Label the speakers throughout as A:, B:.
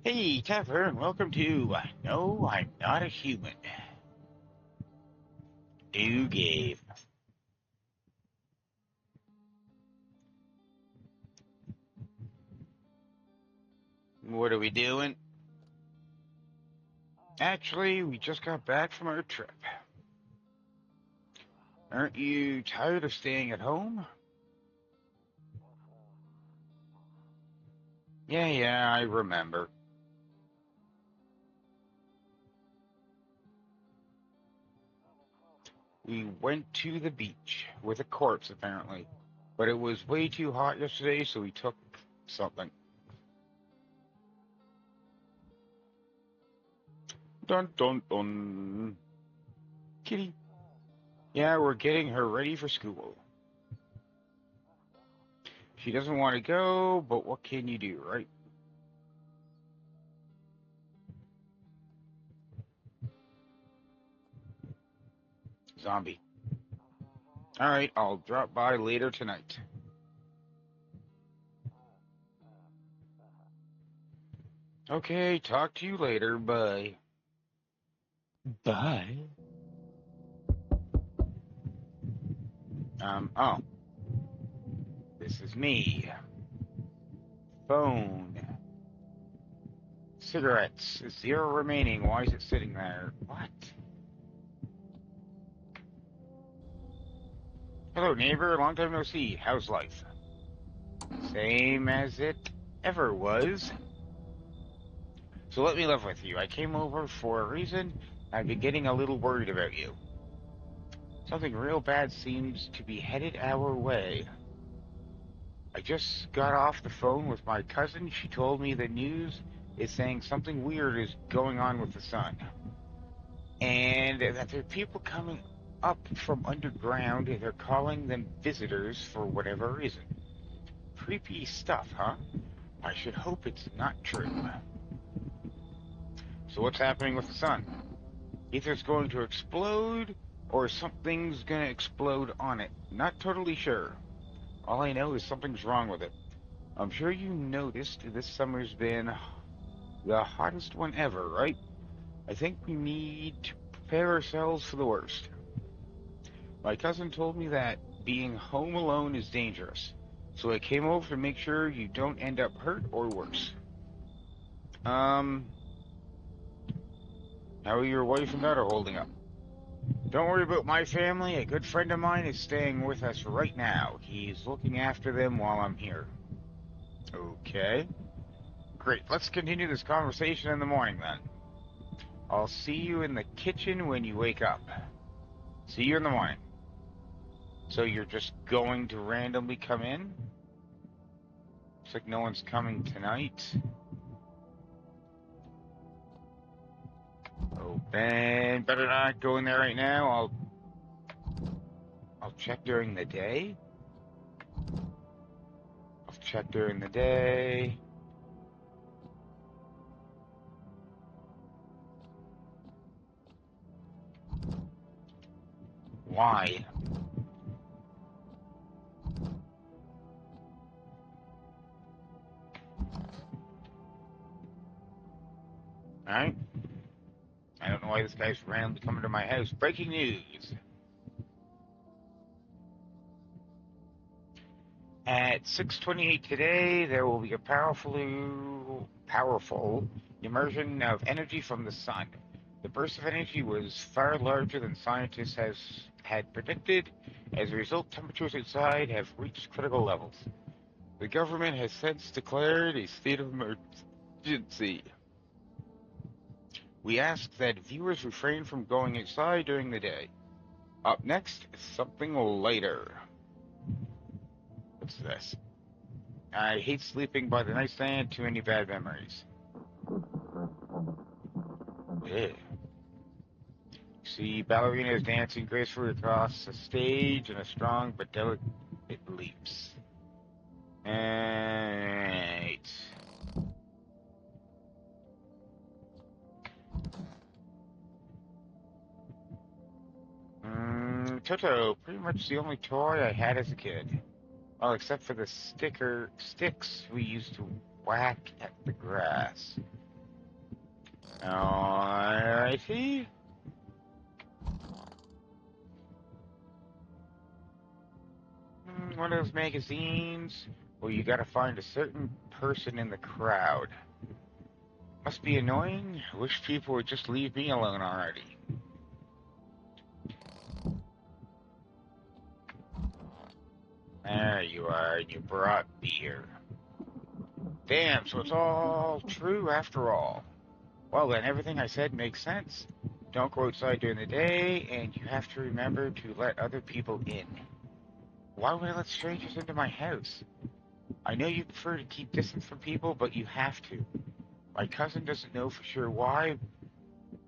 A: Hey, Tavern, welcome to No, I'm Not a Human. New game. What are we doing? Actually, we just got back from our trip. Aren't you tired of staying at home? Yeah, I remember. We went to the beach with a corpse, apparently. But it was way too hot yesterday, so we took something. Dun dun dun. Kitty. Yeah, we're getting her ready for school. She doesn't want to go, but what can you do, right? Zombie. Alright, I'll drop by later tonight. Okay, talk to you later. Bye. Bye. Oh, this is me. Phone. Cigarettes. Zero remaining. Why is it sitting there? What? Hello, neighbor. Long time no see. How's life? Same as it ever was. So let me live with you. I came over for a reason. I've been getting a little worried about you. Something real bad seems to be headed our way. I just got off the phone with my cousin. She told me the news is saying something weird is going on with the sun. And that there are people coming up from underground. They're calling them visitors for whatever reason. Creepy stuff, huh? I should hope it's not true. So what's happening with the sun? Either it's going to explode or something's going to explode on it. Not totally sure. All I know is something's wrong with it. I'm sure you noticed this summer's been the hottest one ever, right? I think we need to prepare ourselves for the worst. My cousin told me that being home alone is dangerous, so I came over to make sure you don't end up hurt or worse. Um, how are your wife and daughter holding up? Don't worry about my family. A good friend of mine is staying with us right now. He's looking after them while I'm here. Okay. Great. Let's continue this conversation in the morning then. I'll see you in the kitchen when you wake up. See you in the morning. So you're just going to randomly come in? Looks like no one's coming tonight. Oh, Ben, better not go in there right now. I'll check during the day. I'll check during the day. Why? Alright. I don't know why this guy's randomly coming to my house. Breaking news. At 6:28 today, there will be a powerful immersion of energy from the sun. The burst of energy was far larger than scientists had predicted. As a result, temperatures outside have reached critical levels. The government has since declared a state of emergency. We ask that viewers refrain from going outside during the day. Up next is something lighter. What's this? I hate sleeping by the nightstand. Too many bad memories. Ugh. See ballerinas dancing gracefully across the stage in a strong but delicate leaps. Right. Toto, pretty much the only toy I had as a kid. Well, except for the sticks we used to whack at the grass. Alrighty. One of those magazines where you gotta find a certain person in the crowd. Must be annoying. I wish people would just leave me alone already. There you are, and you brought beer. Damn, so it's all true after all. Well, then everything I said makes sense. Don't go outside during the day, and you have to remember to let other people in. Why would I let strangers into my house? I know you prefer to keep distance from people, but you have to. My cousin doesn't know for sure why.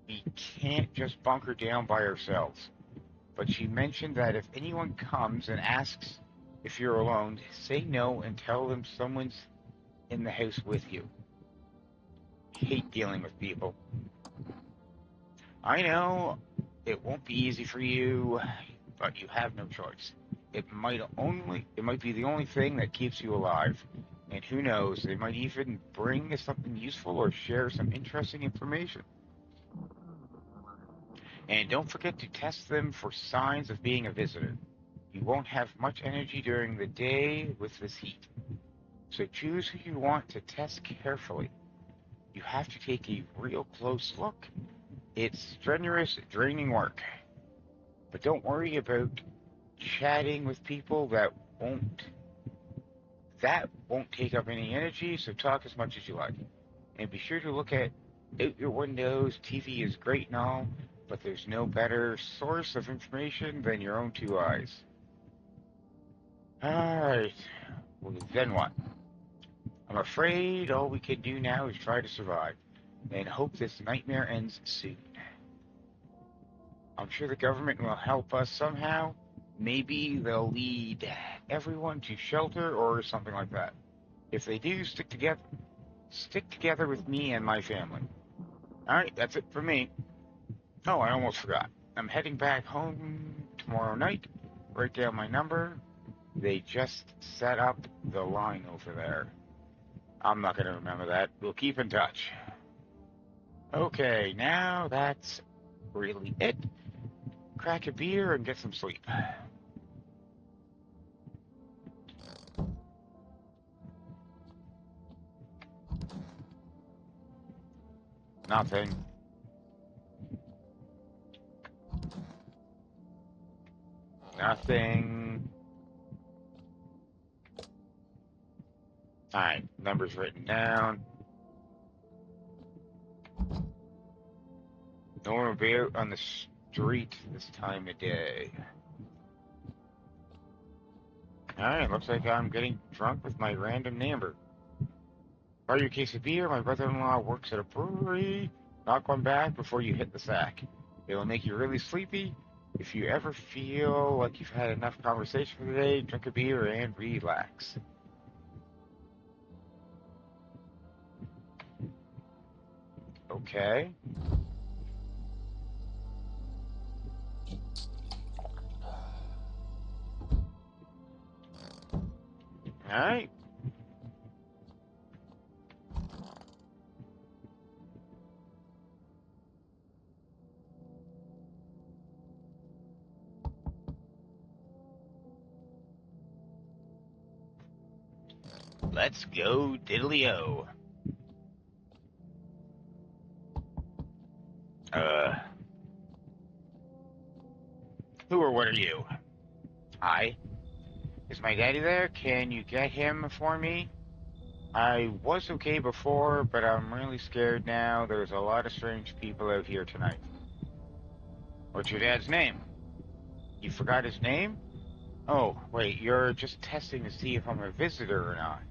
A: We can't just bunker down by ourselves. But she mentioned that if anyone comes and asks if you're alone, say no and tell them someone's in the house with you. Hate dealing with people. I know it won't be easy for you, but you have no choice. It might be the only thing that keeps you alive. And who knows, they might even bring us something useful or share some interesting information. And don't forget to test them for signs of being a visitor. You won't have much energy during the day with this heat. So choose who you want to test carefully. You have to take a real close look. It's strenuous, draining work. But don't worry about chatting with people that won't take up any energy, so talk as much as you like. And be sure to look out your windows. TV is great and all, but there's no better source of information than your own two eyes. Alright, well, then what? I'm afraid all we can do now is try to survive, and hope this nightmare ends soon. I'm sure the government will help us somehow. Maybe they'll lead everyone to shelter or something like that. If they do, stick together with me and my family. Alright, that's it for me. Oh, I almost forgot. I'm heading back home tomorrow night. Write down my number. They just set up the line over there. I'm not going to remember that. We'll keep in touch. Okay, now that's really it. Crack a beer and get some sleep. Nothing. Nothing. Alright, numbers written down. No one will be out on the street this time of day. Alright, looks like I'm getting drunk with my random neighbor. Buy your case of beer. My brother-in-law works at a brewery. Knock one back before you hit the sack. It'll make you really sleepy. If you ever feel like you've had enough conversation for the day, drink a beer and relax. Okay. Alright. Let's go diddly-o. Uh, who or what are you? Hi. Is my daddy there? Can you get him for me? I was okay before, but I'm really scared now. There's a lot of strange people out here tonight. What's your dad's name? You forgot his name? Oh, wait, you're just testing to see if I'm a visitor or not.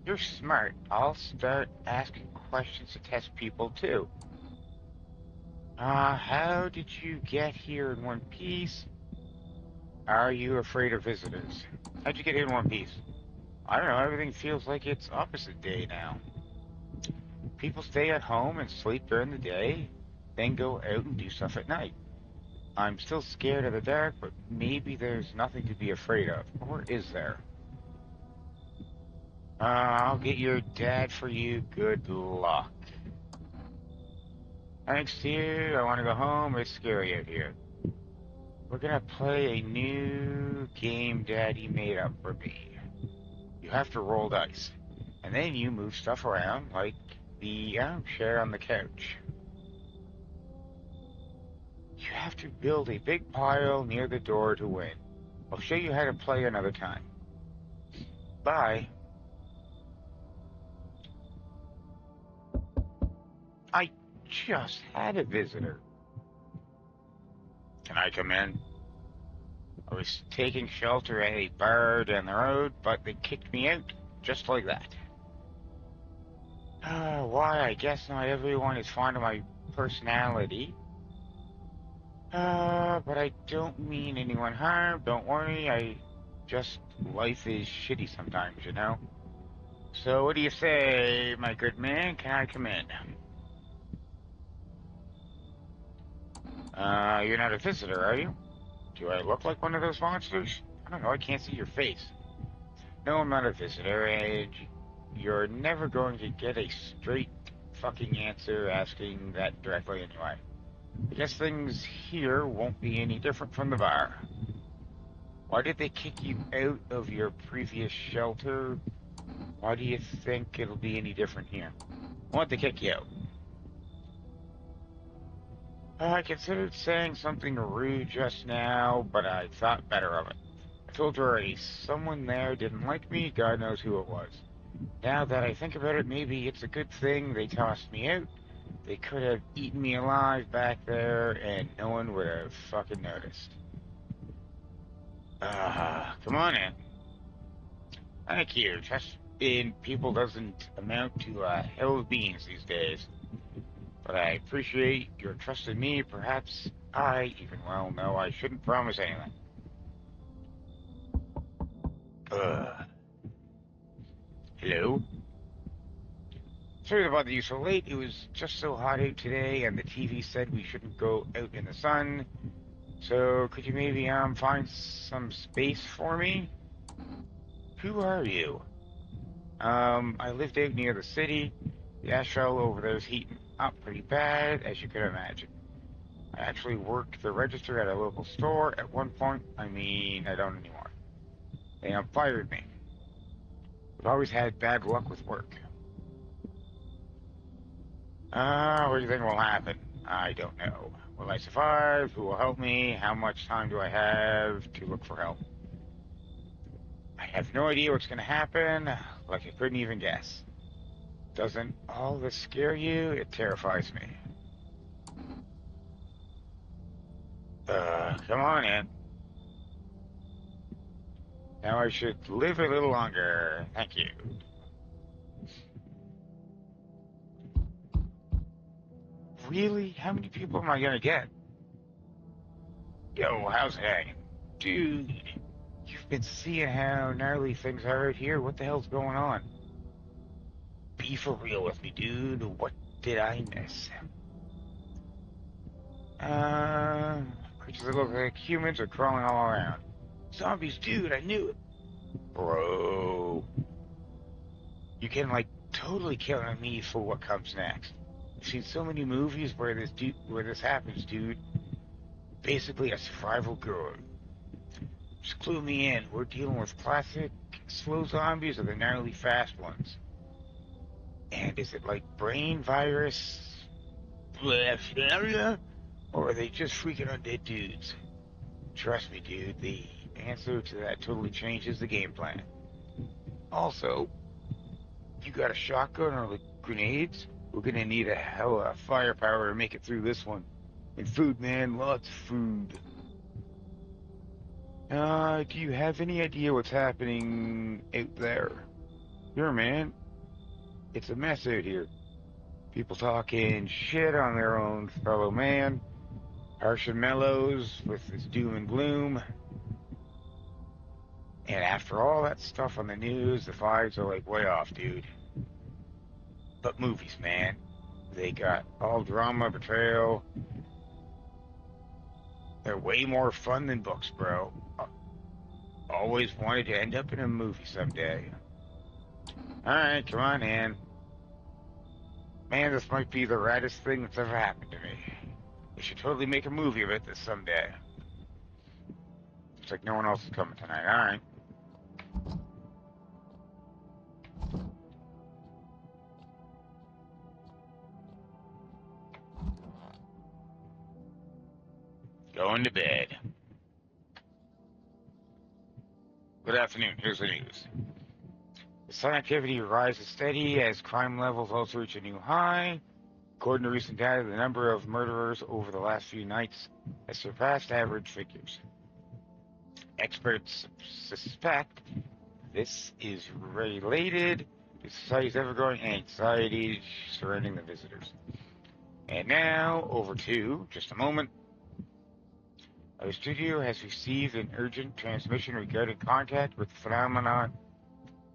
A: You're smart. I'll start asking questions to test people, too. How did you get here in one piece? Are you afraid of visitors? How'd you get here in one piece? I don't know, everything feels like it's opposite day now. People stay at home and sleep during the day, then go out and do stuff at night. I'm still scared of the dark, but maybe there's nothing to be afraid of. Or is there? I'll get your dad for you. Good luck. Thanks to you, I want to go home. It's scary out here. We're gonna play a new game Daddy made up for me. You have to roll dice, and then you move stuff around like the armchair on the couch. You have to build a big pile near the door to win. I'll show you how to play another time. Bye. I just had a visitor. Can I come in? I was taking shelter at a bar down the road, but they kicked me out just like that. Why? I guess not everyone is fond of my personality. But I don't mean anyone harm. Don't worry. Life is shitty sometimes, you know? So what do you say, my good man? Can I come in? You're not a visitor, are you? Do I look like one of those monsters? I don't know, I can't see your face. No, I'm not a visitor, and you're never going to get a straight fucking answer asking that directly anyway. I guess things here won't be any different from the bar. Why did they kick you out of your previous shelter? Why do you think it'll be any different here? Why'd they kick you out? I considered saying something rude just now, but I thought better of it. I told you already, someone there didn't like me, God knows who it was. Now that I think about it, maybe it's a good thing they tossed me out. They could have eaten me alive back there, and no one would have fucking noticed. Come on in. Thank you. Trust in people doesn't amount to a hill of beans these days. But I appreciate your trust in me. Perhaps I even well know I shouldn't promise anything. Uh, hello? Sorry to bother you so late. It was just so hot out today, and the TV said we shouldn't go out in the sun. So could you maybe find some space for me? Who are you? I lived out near the city. The asphalt over there's heating up pretty bad, as you could imagine. I actually worked the register at a local store at one point. I mean, I don't anymore. They fired me. I've always had bad luck with work. What do you think will happen? I don't know. Will I survive? Who will help me? How much time do I have to look for help? I have no idea what's going to happen. Like I couldn't even guess. Doesn't all this scare you? It terrifies me. Come on in. Now I should live a little longer. Thank you. Really? How many people am I gonna get? Yo, how's it hanging? Dude, you've been seeing how gnarly things are out here. What the hell's going on? Be for real with me, dude. What did I miss? Creatures that look like humans are crawling all around. Zombies, dude, I knew it. Bro. You can, like, totally count on me for what comes next. I've seen so many movies where this happens, dude. Basically a survival guide. Just clue me in. We're dealing with classic slow zombies or the gnarly fast ones. And is it like brain virus? Or are they just freaking undead dudes? Trust me, dude, the answer to that totally changes the game plan. Also, you got a shotgun or like grenades? We're gonna need a hell of firepower to make it through this one. And food, man, lots of food. Do you have any idea what's happening out there? Sure, man. It's a mess out here. People talking shit on their own fellow man. Harsh and Mellows with his doom and gloom. And after all that stuff on the news, the vibes are like way off, dude. But movies, man. They got all drama, betrayal. They're way more fun than books, bro. Always wanted to end up in a movie someday. Alright, come on in. Man, this might be the raddest thing that's ever happened to me. We should totally make a movie about this someday. Looks like no one else is coming tonight. Alright. Going to bed. Good afternoon. Here's the news. The sun activity rises steady as crime levels also reach a new high. According to recent data, the number of murderers over the last few nights has surpassed average figures. Experts suspect this is related to society's ever-growing anxiety surrounding the visitors. And now, over to, just a moment, our studio has received an urgent transmission regarding contact with the phenomenon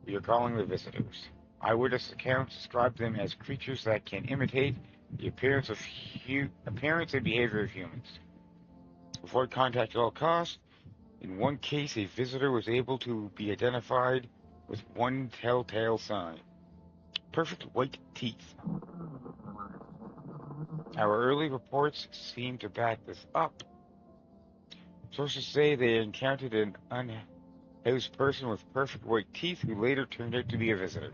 A: we are calling the visitors. Eyewitness accounts describe them as creatures that can imitate the appearance and behavior of humans. Avoid contact at all costs. In one case, a visitor was able to be identified with one telltale sign: perfect white teeth. Our early reports seem to back this up. Sources say they encountered an unhoused person with perfect white teeth who later turned out to be a visitor.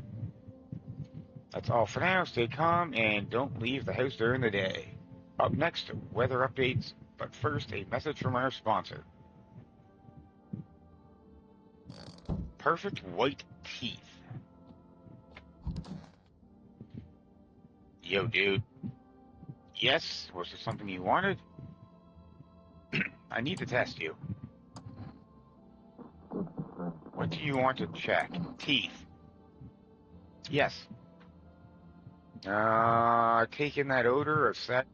A: That's all for now. Stay calm and don't leave the house during the day. Up next, weather updates, but first, a message from our sponsor. Perfect white teeth. Yo, dude. Yes? Was there something you wanted? I need to test you. What do you want to check? Teeth. Yes. Taking that odor of set.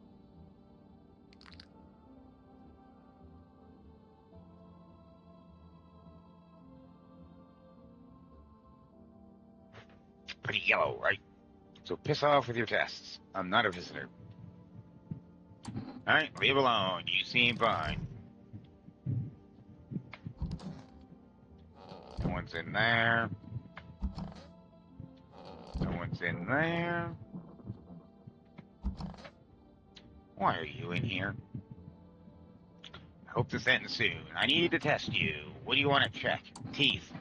A: Pretty yellow, right? So piss off with your tests. I'm not a visitor. Alright, leave alone. You seem fine. No one's in there. No one's in there. Why are you in here? I hope this ends soon. I need to test you. What do you want to check? Teeth.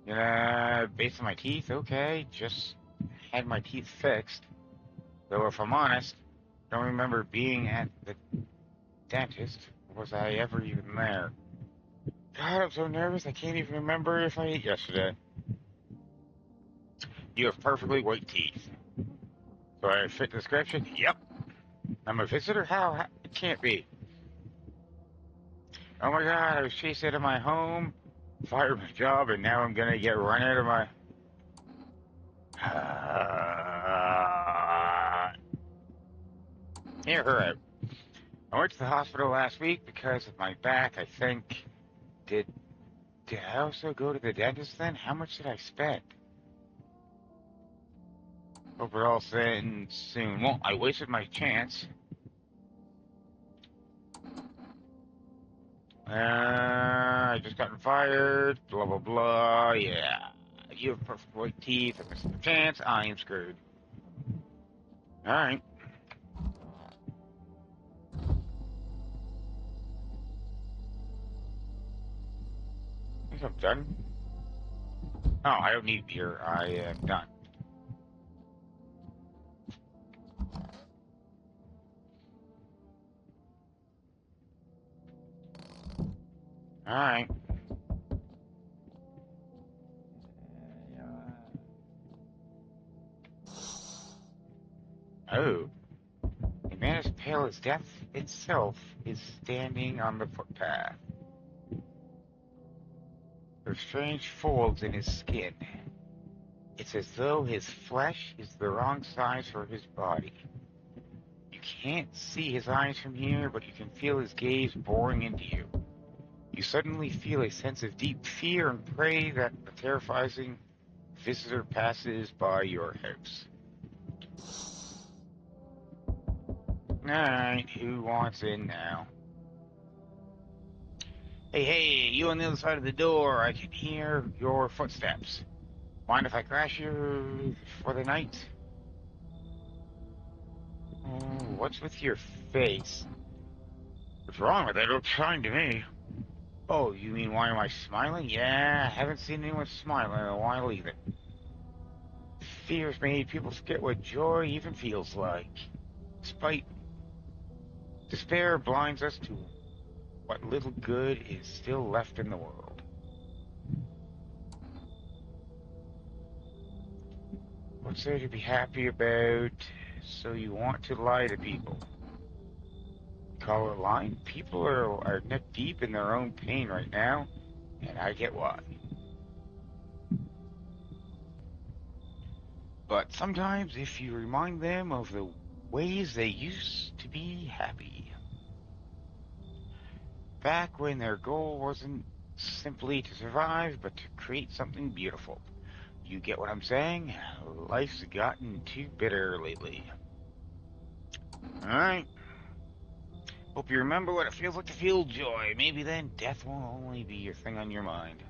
A: Based on my teeth, okay. Just had my teeth fixed. Though if I'm honest, don't remember being at the dentist. Was I ever even there? God, I'm so nervous I can't even remember if I ate yesterday. You have perfectly white teeth. Do I fit the description? Yep. I'm a visitor? How? It can't be. Oh my god, I was chased out of my home, fired my job, and now I'm gonna get run out of my... Hear her out. I went to the hospital last week because of my back, I think. Did I also go to the dentist then? How much did I spend? Hope it all ends soon. Well, I wasted my chance. I just gotten fired. Blah, blah, blah. Yeah. You have perfect white teeth. I missed the chance. I am screwed. Alright. I think I'm done. Oh, I don't need beer. I am done. Alright. Oh. A man as pale as death itself is standing on the footpath. There are strange folds in his skin. It's as though his flesh is the wrong size for his body. You can't see his eyes from here, but you can feel his gaze boring into you. You suddenly feel a sense of deep fear and pray that the terrifying visitor passes by your house. Alright, who wants in now? Hey, you on the other side of the door. I can hear your footsteps. Mind if I crash you for the night? Oh, what's with your face? What's wrong with it? It looks fine to me. Oh, you mean why am I smiling? Yeah, I haven't seen anyone smiling in a while either. Fear's made people forget what joy even feels like. Despite despair blinds us to what little good is still left in the world. What's there to be happy about? So you want to lie to people? Call it lying? People are neck deep in their own pain right now, and I get why. But sometimes if you remind them of the ways they used to be happy, back when their goal wasn't simply to survive, but to create something beautiful. You get what I'm saying? Life's gotten too bitter lately. Alright. Hope you remember what it feels like to feel joy. Maybe then death won't only be your thing on your mind.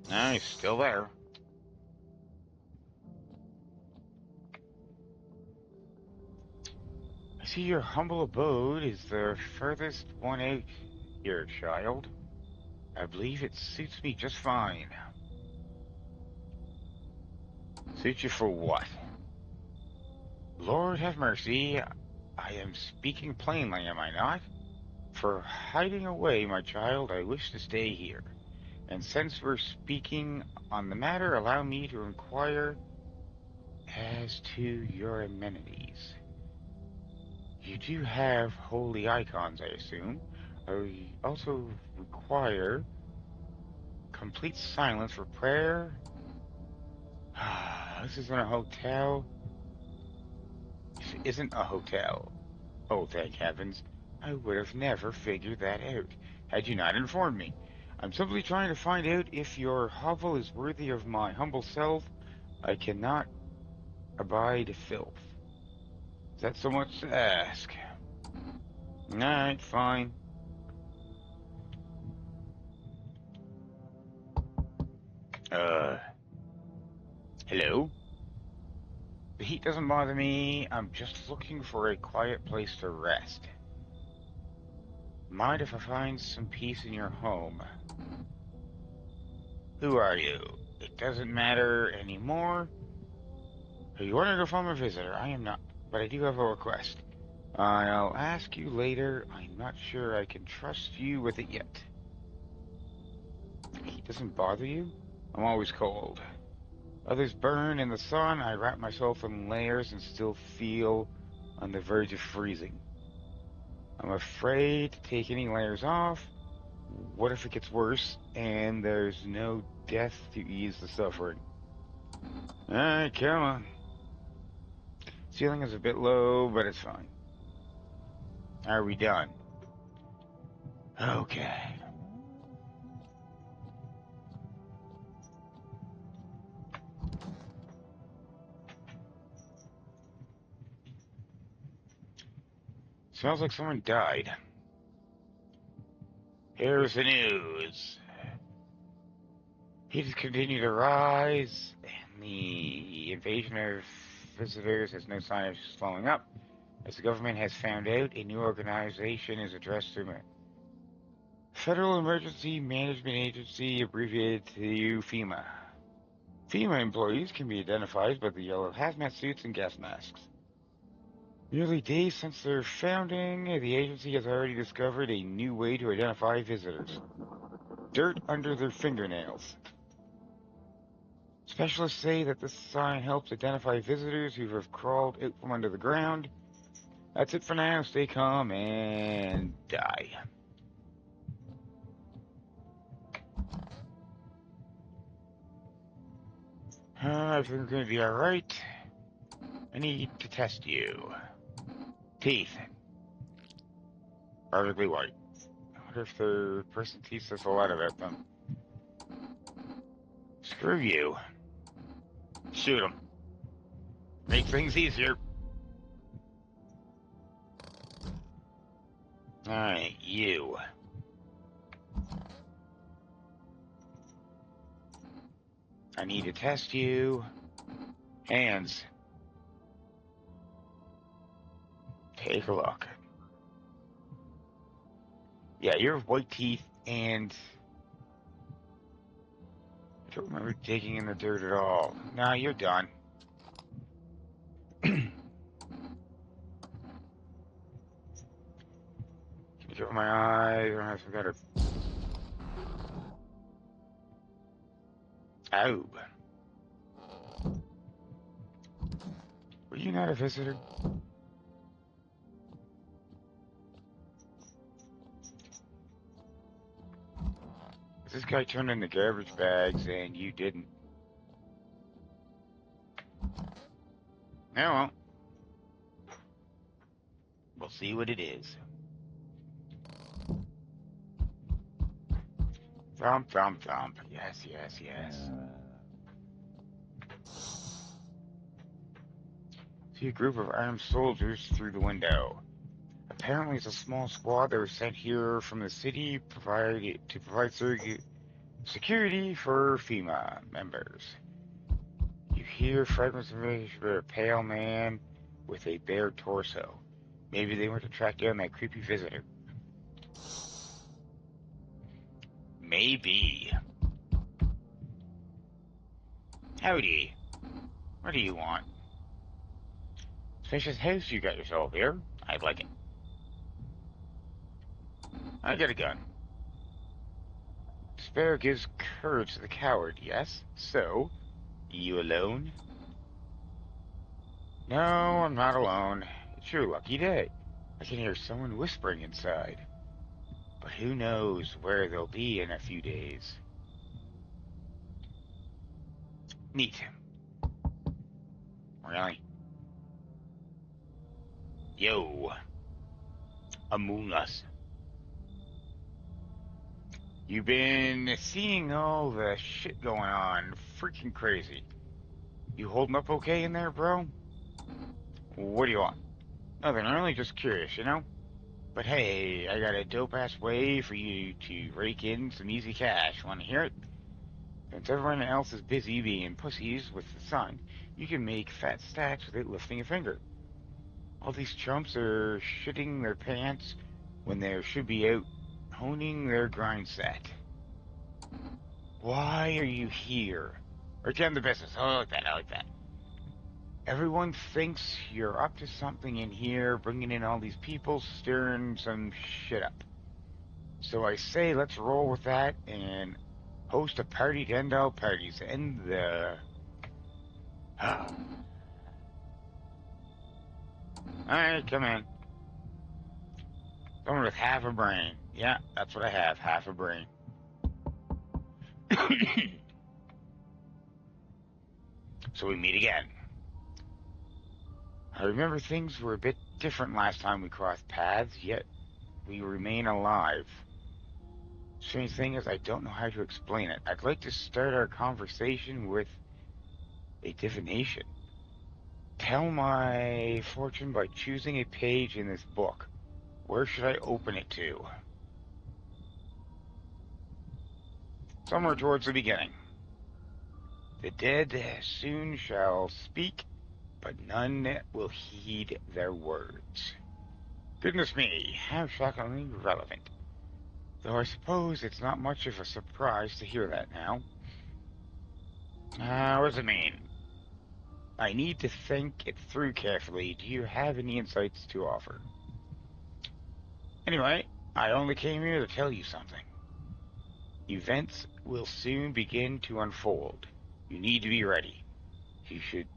A: He's still there. I see your humble abode is the furthest one out here, child. I believe it suits me just fine. Suits you for what? Lord have mercy. I am speaking plainly, am I not? For hiding away, my child, I wish to stay here. And since we're speaking on the matter, allow me to inquire as to your amenities. You do have holy icons, I assume. I also require complete silence for prayer. This isn't a hotel. This isn't a hotel. Oh, thank heavens. I would have never figured that out had you not informed me. I'm simply trying to find out if your hovel is worthy of my humble self. I cannot abide filth. Is that so much to ask? Alright, fine. Uh, hello? The heat doesn't bother me. I'm just looking for a quiet place to rest. Mind if I find some peace in your home? Who are you? It doesn't matter anymore. You want to go find a visitor? I am not, but I do have a request. I'll ask you later. I'm not sure I can trust you with it yet. Heat doesn't bother you? I'm always cold. Others burn in the sun. I wrap myself in layers and still feel on the verge of freezing. I'm afraid to take any layers off. What if it gets worse and there's no death to ease the suffering? Alright, come on. Ceiling is a bit low, but it's fine. Are we done? Okay. Smells like someone died. Here's the news. Heat has continued to rise, and the invasion of visitors has no sign of slowing up. As the government has found out, a new organization is addressed to Federal Emergency Management Agency, abbreviated to FEMA. FEMA employees can be identified by the yellow hazmat suits and gas masks. Nearly days since their founding, the agency has already discovered a new way to identify visitors. Dirt under their fingernails. Specialists say that this sign helps identify visitors who have crawled out from under the ground. That's it for now. Stay calm and die. Everything's going to be alright. I need to test you. Teeth. Perfectly white. I wonder if the person teeth says a lot about them. Screw you. Shoot them. Make things easier. Alright, you. I need to test you. Hands. Take a look. Yeah, you have white teeth, and I don't remember digging in the dirt at all. Nah, you're done. Can you cover my eyes? I have some kind of... Ow. Were you not a visitor? This guy turned in the garbage bags, and you didn't. Yeah, well, we'll see what it is. Thump, thump, thump. Yes, yes, yes. See a group of armed soldiers through the window. Apparently, it's a small squad that was sent here from the city to provide security for FEMA members. You hear fragments of a pale man with a bare torso. Maybe they went to track down that creepy visitor. Maybe. Howdy. What do you want? Spacious house you got yourself here. I'd like it. I got a gun. Despair gives courage to the coward, yes? So, you alone? No, I'm not alone. It's your lucky day. I can hear someone whispering inside. But who knows where they'll be in a few days. Neat. Really? Yo. Among Us. You've been seeing all the shit going on. Freaking crazy. You holding up okay in there, bro? What do you want? Nothing, I'm really just curious, you know? But hey, I got a dope-ass way for you to rake in some easy cash. Wanna hear it? Since everyone else is busy being pussies with the sun, you can make fat stacks without lifting a finger. All these chumps are shitting their pants when they should be out honing their grind set. Why are you here? Right down the business. Oh, I like that. I like that. Everyone thinks you're up to something in here, bringing in all these people, stirring some shit up. So I say let's roll with that and host a party to end all parties. End the... Alright, come in. Someone with half a brain. Yeah, that's what I have, half a brain. So we meet again. I remember things were a bit different last time we crossed paths, yet we remain alive. Strange thing is, I don't know how to explain it. I'd like to start our conversation with a divination. Tell my fortune by choosing a page in this book. Where should I open it to? Somewhere towards the beginning. The dead soon shall speak, but none will heed their words. Goodness me, how shockingly relevant. Though I suppose it's not much of a surprise to hear that now. What does it mean? I need to think it through carefully. Do you have any insights to offer? Anyway, I only came here to tell you something. Events will soon begin to unfold. You need to be ready. You should...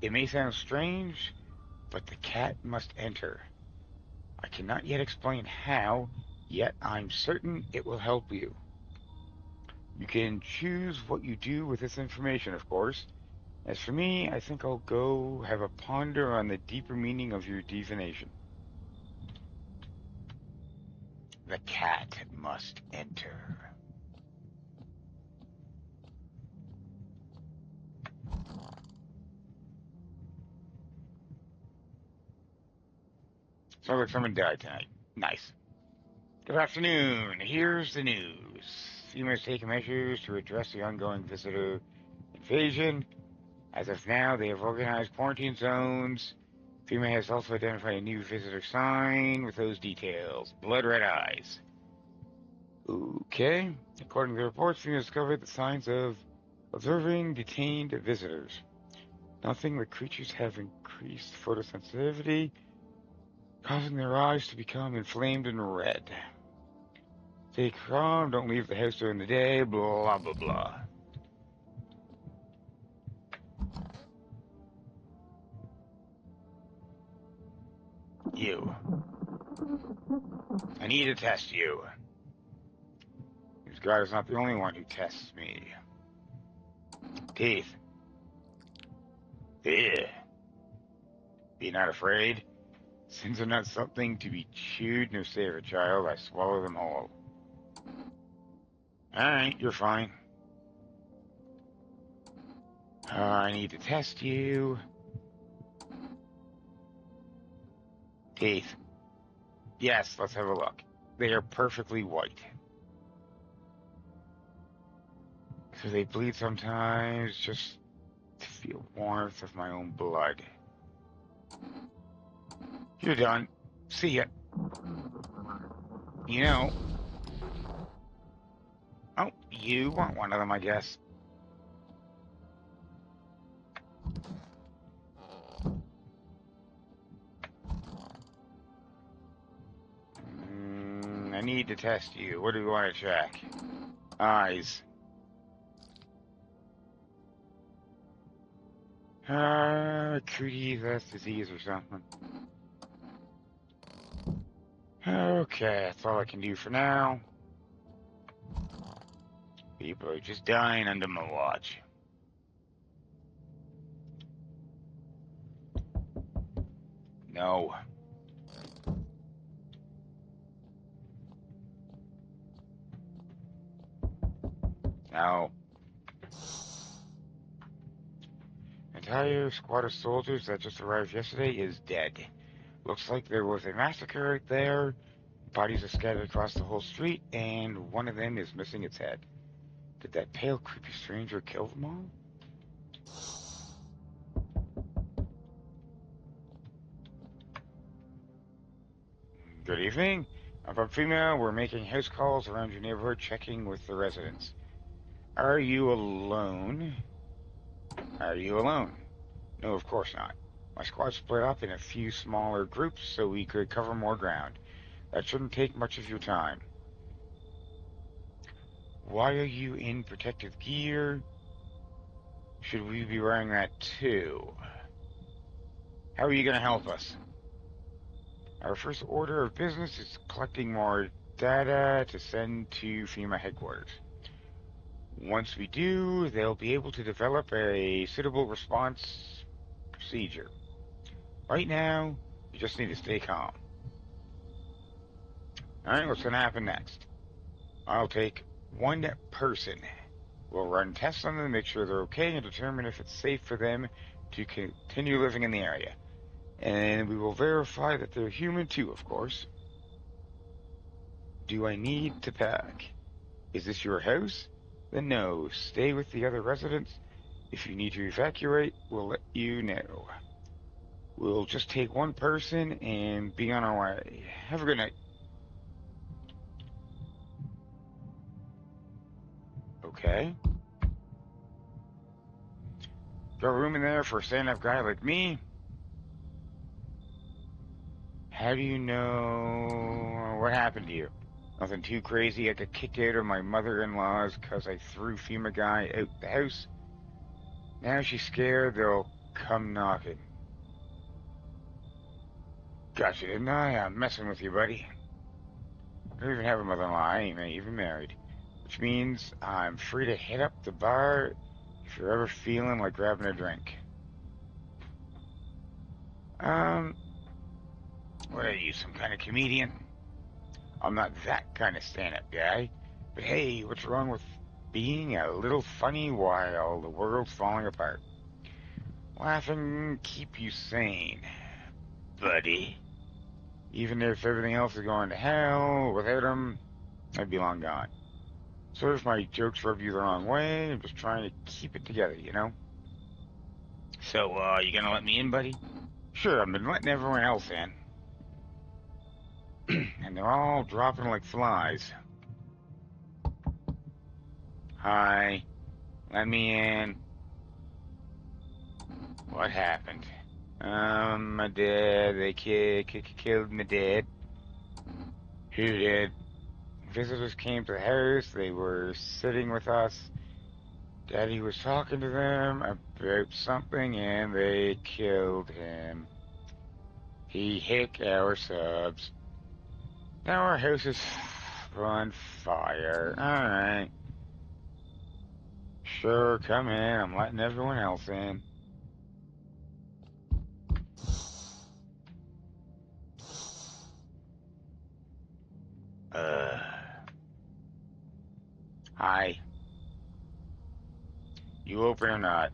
A: It may sound strange, but the cat must enter. I cannot yet explain how, yet I'm certain it will help you. You can choose what you do with this information, of course. As for me, I think I'll go have a ponder on the deeper meaning of your divination. The cat must enter. Sounds like someone died tonight. Nice. Good afternoon. Here's the news. You must take measures to address the ongoing visitor invasion. As of now, they have organized quarantine zones. FEMA has also identified a new visitor sign with those details. Blood red eyes. Okay. According to the reports, FEMA discovered the signs of observing detained visitors. Nothing but creatures have increased photosensitivity, causing their eyes to become inflamed and red. Stay calm, don't leave the house during the day, blah blah blah. You. I need to test you. This guy is not the only one who tests me. Teeth. Ugh. Be not afraid. Sins are not something to be chewed, no save a child. I swallow them whole. Alright, you're fine. I need to test you. Teeth. Yes, let's have a look. They are perfectly white. So they bleed sometimes, just to feel warmth of my own blood. You're done. See ya. You know. Oh, you want one of them, I guess. I need to test you. What do you want to check? Eyes. Cootie, that's disease or something. Okay, that's all I can do for now. People are just dying under my watch. No. No. Entire squad of soldiers that just arrived yesterday is dead. Looks like there was a massacre right there. Bodies are scattered across the whole street, and one of them is missing its head. Did that pale, creepy stranger kill them all? Good evening. I'm from FEMA. We're making house calls around your neighborhood, checking with the residents. Are you alone? Are you alone? No, of course not. My squad split up in a few smaller groups so we could cover more ground. That shouldn't take much of your time. Why are you in protective gear? Should we be wearing that too? How are you going to help us? Our first order of business is collecting more data to send to FEMA headquarters. Once we do, they'll be able to develop a suitable response procedure. Right now, you just need to stay calm. Alright, what's going to happen next? I'll take one person. We'll run tests on them to make sure they're okay and determine if it's safe for them to continue living in the area. And we will verify that they're human too, of course. Do I need to pack? Is this your house? Then no, stay with the other residents. If you need to evacuate, we'll let you know. We'll just take one person and be on our way. Have a good night. Okay. Got room in there for a stand-up guy like me? How do you know what happened to you? Nothing too crazy. I got kicked out of my mother-in-law's because I threw FEMA guy out the house. Now she's scared they'll come knocking. Gotcha, didn't I? I'm messing with you, buddy. I don't even have a mother-in-law. I ain't even married. Which means I'm free to hit up the bar if you're ever feeling like grabbing a drink. What are you, some kind of comedian? I'm not that kind of stand-up guy. But hey, what's wrong with being a little funny while the world's falling apart? Laughing keep you sane, buddy. Even if everything else is going to hell, without him, I'd be long gone. Sorry if my jokes rub you the wrong way. I'm just trying to keep it together, you know? So, you gonna let me in, buddy? Sure, I've been letting everyone else in. And they're all dropping like flies. Hi, let me in. What happened? My dad, they killed my dad. Who did? Visitors came to the house, they were sitting with us. Daddy was talking to them about something and they killed him. He hit our subs. Now our house is on fire. Alright. Sure, come in. I'm letting everyone else in. Hi. You open or not?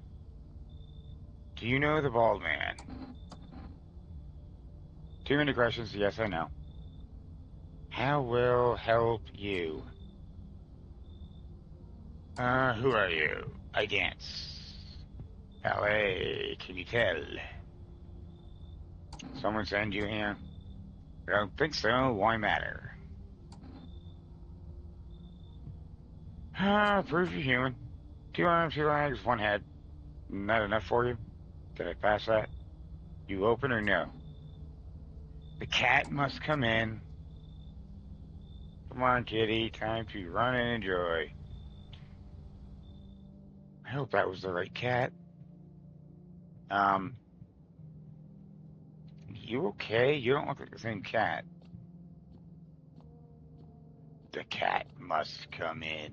A: Do you know the bald man? Too many questions, yes or no. How will help you? Who are you? I dance. Ballet, can you tell? Someone send you here? I don't think so. Why matter? Prove you're human. 2 arms, 2 legs, 1 head. Not enough for you? Did I pass that? You open or no? The cat must come in. Come on, kitty. Time to run and enjoy. I hope that was the right cat. You okay? You don't look like the same cat. The cat must come in.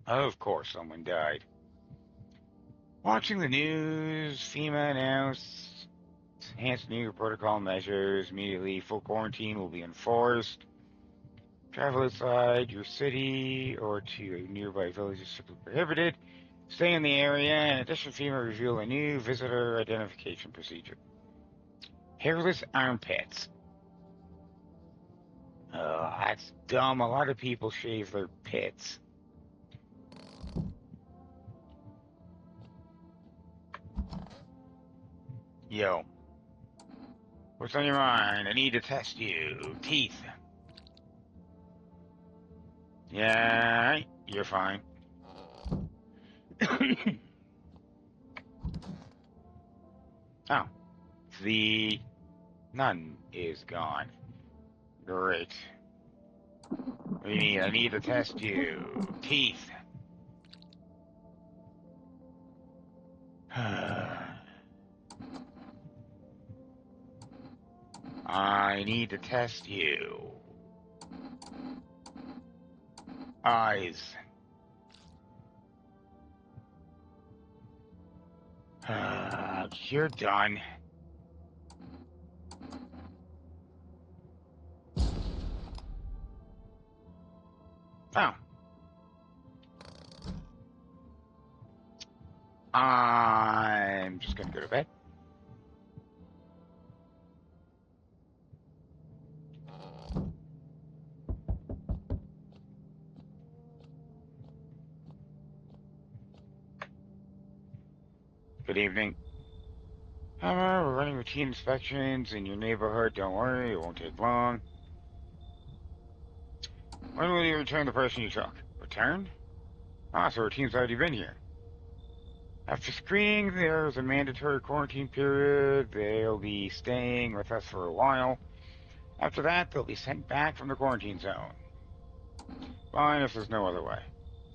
A: Of course, someone died. Watching the news, FEMA announced enhanced new protocol measures. Immediately, full quarantine will be enforced. Travel outside your city or to a nearby village is strictly prohibited. Stay in the area. In addition, FEMA revealed a new visitor identification procedure. Hairless armpits. That's dumb. A lot of people shave their pits. Yo. What's on your mind? I need to test you. Teeth. Yeah, you're fine. Oh, the nun is gone. Great. What do you need? I need to test you. Teeth. I need to test you. Eyes. You're done. Oh. I'm just gonna go to bed. Good evening. We're running routine inspections in your neighborhood. Don't worry, it won't take long. When will you return the person you took? Return? Ah, so our team's already been here. After screening, there's a mandatory quarantine period. They'll be staying with us for a while. After that, they'll be sent back from the quarantine zone. Fine if there's no other way.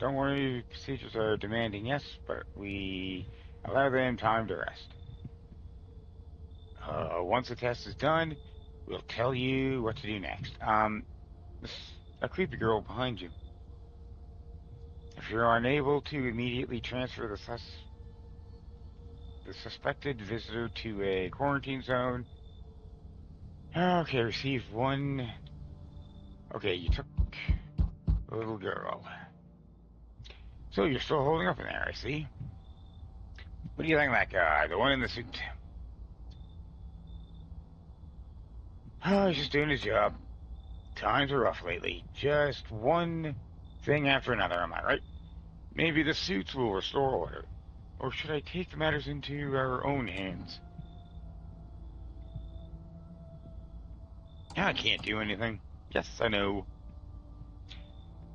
A: Don't worry, procedures are demanding, yes, but we allow them time to rest. Once the test is done, we'll tell you what to do next. There's a creepy girl behind you. If you're unable to immediately transfer the suspected visitor to a quarantine zone, okay, receive one. Okay, you took a little girl. So you're still holding up in there, I see. What do you think of that guy, the one in the suit? Oh, he's just doing his job. Times are rough lately. Just one thing after another, am I right? Maybe the suits will restore order. Or should I take matters into our own hands? I can't do anything. Yes, I know.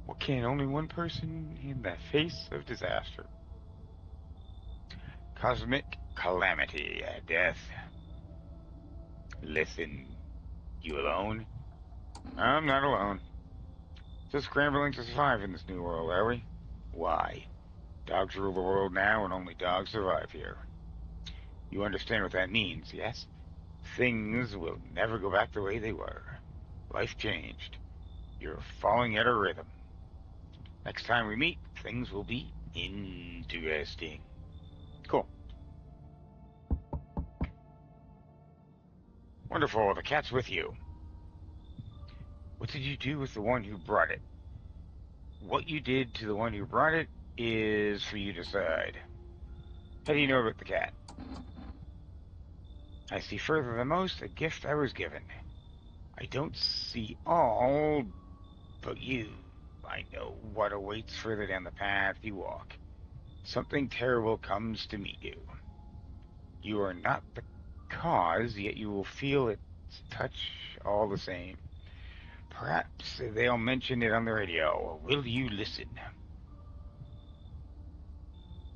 A: What can only one person in the face of disaster? Cosmic calamity, death. Listen, you alone? I'm not alone. Just scrambling to survive in this new world, are we? Why? Dogs rule the world now, and only dogs survive here. You understand what that means, yes? Things will never go back the way they were. Life changed. You're falling at a rhythm. Next time we meet, things will be interesting. Cool. Wonderful. The cat's with you. What did you do with the one who brought it? What you did to the one who brought it is for you to decide. How do you know about the cat? I see further than most a gift I was given. I don't see all, but you. I know what awaits further down the path you walk. Something terrible comes to meet you. You are not the cause, yet you will feel its touch all the same. Perhaps they'll mention it on the radio. Will you listen?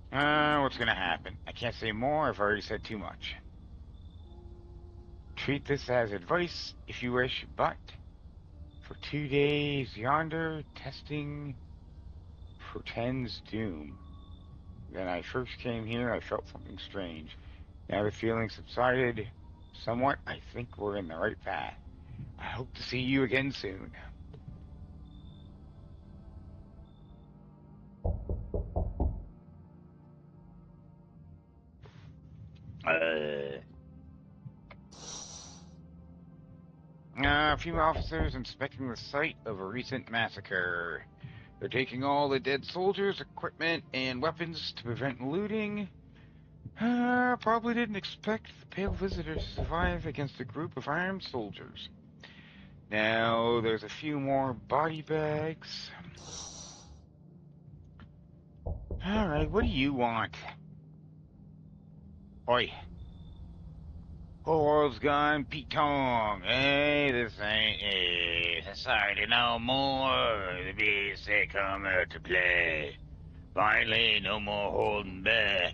A: What's gonna happen? I can't say more, I've already said too much. Treat this as advice if you wish, but for 2 days yonder, testing portends doom. When I first came here, I felt something strange. Now the feeling subsided somewhat. I think we're in the right path. I hope to see you again soon. Uh, a few officers inspecting the site of a recent massacre. They're taking all the dead soldiers, equipment, and weapons to prevent looting. Probably didn't expect the pale visitors to survive against a group of armed soldiers. Now, there's a few more body bags. Alright, what do you want? Oi. Whole world's gone Pete Tong. Hey, this ain't a society no more. The beasts they come out to play. Finally, no more holding back.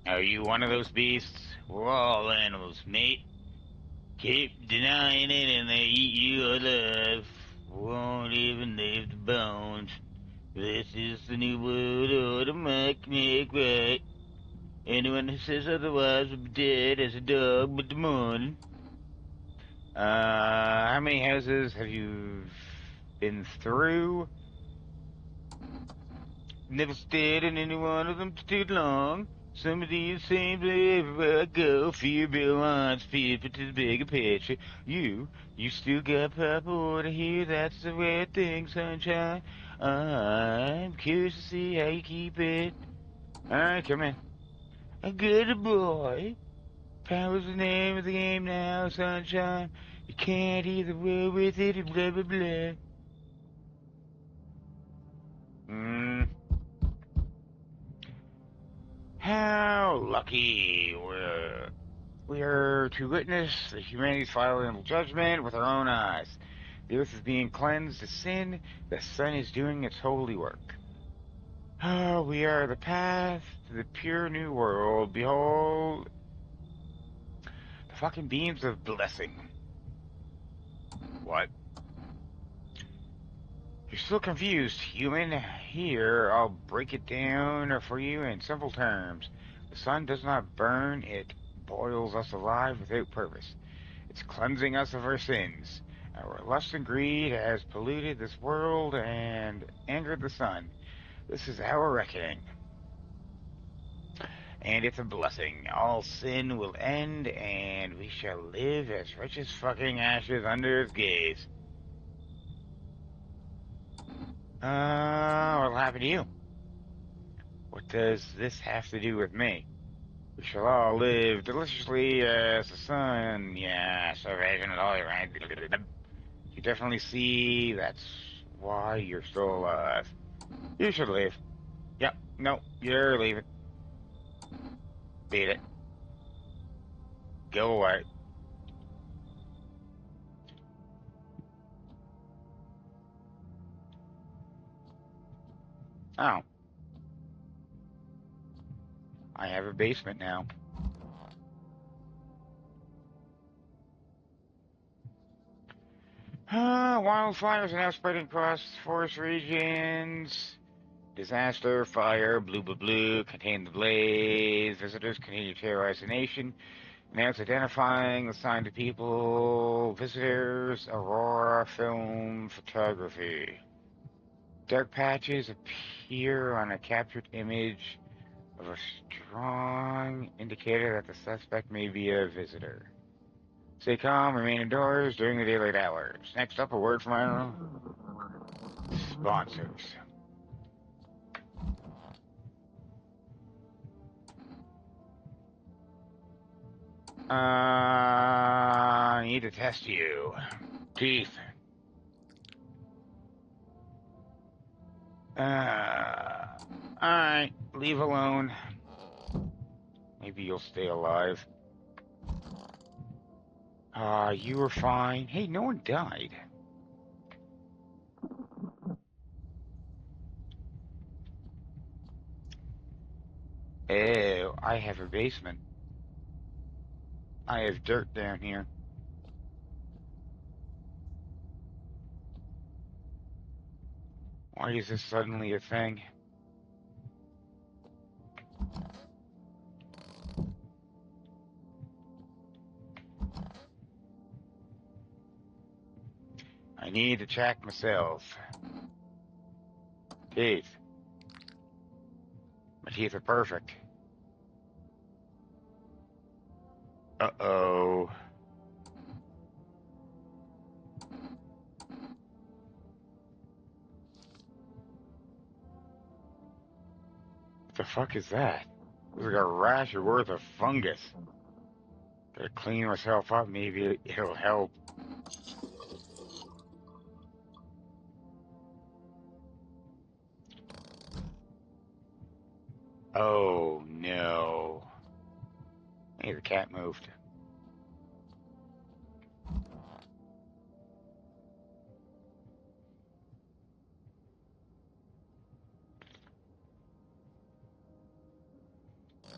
A: Are you one of those beasts? We're all animals, mate. Keep denying it and they eat you alive. Won't even leave the bones. This is the new world order, make right. Anyone who says otherwise will be dead as a dog with the morning. How many houses have you been through? Never stayed in any one of them too long. Some of these same play everywhere I go. Fear belongs people to the bigger picture. You still got Papa Order here. That's the way of things, sunshine. I'm curious to see how you keep it. Alright, come in. A good boy. Power's the name of the game now, sunshine. You can't either roll with it or blah blah blah. Hmm. How lucky we are to witness the humanity's final judgment with our own eyes. The earth is being cleansed of sin. The sun is doing its holy work. Oh, we are the path to the pure new world. Behold the fucking beams of blessing. What? You're still confused, human. Here, I'll break it down for you in simple terms. The sun does not burn, it boils us alive without purpose. It's cleansing us of our sins. Our lust and greed has polluted this world and angered the sun. This is our reckoning. And it's a blessing. All sin will end, and we shall live as rich as fucking ashes under his gaze. What'll happen to you? What does this have to do with me? We shall all live deliciously as the sun. Yeah, surviving it all right. You definitely see that's why you're still alive. You should leave. Yep, no, you're leaving. Beat it. Go away. Oh, I have a basement now. Wildfires are now spreading across forest regions. Disaster, fire, blue, blue, blue, contain the blaze. Visitors continue to terrorize the nation. Now it's identifying the sign to people. Visitors, Aurora film photography. Dark patches appear on a captured image of a strong indicator that the suspect may be a visitor. Stay calm, remain indoors during the daylight hours. Next up, a word from our sponsors. I need to test you. Teeth. Alright, leave alone. Maybe you'll stay alive. You were fine. Hey, no one died. Ew, I have a basement. I have dirt down here. Why is this suddenly a thing? I need to check myself. Teeth. My teeth are perfect. Uh-oh. What the fuck is that? Looks like a rash worth of fungus. Gotta clean myself up, maybe it'll help. Oh, no. Hey, the cat moved.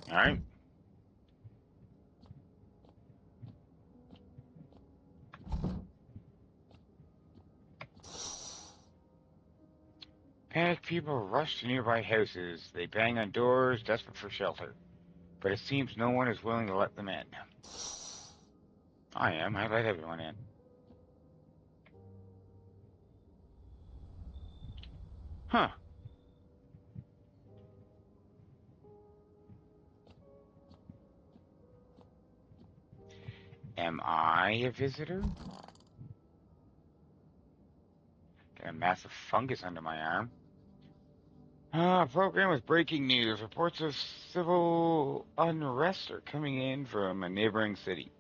A: Alright. Panicked people rush to nearby houses. They bang on doors, desperate for shelter. But it seems no one is willing to let them in. I am. I let everyone in. Huh. Am I a visitor? Got a massive fungus under my arm. Program with breaking news. Reports of civil unrest are coming in from a neighboring city.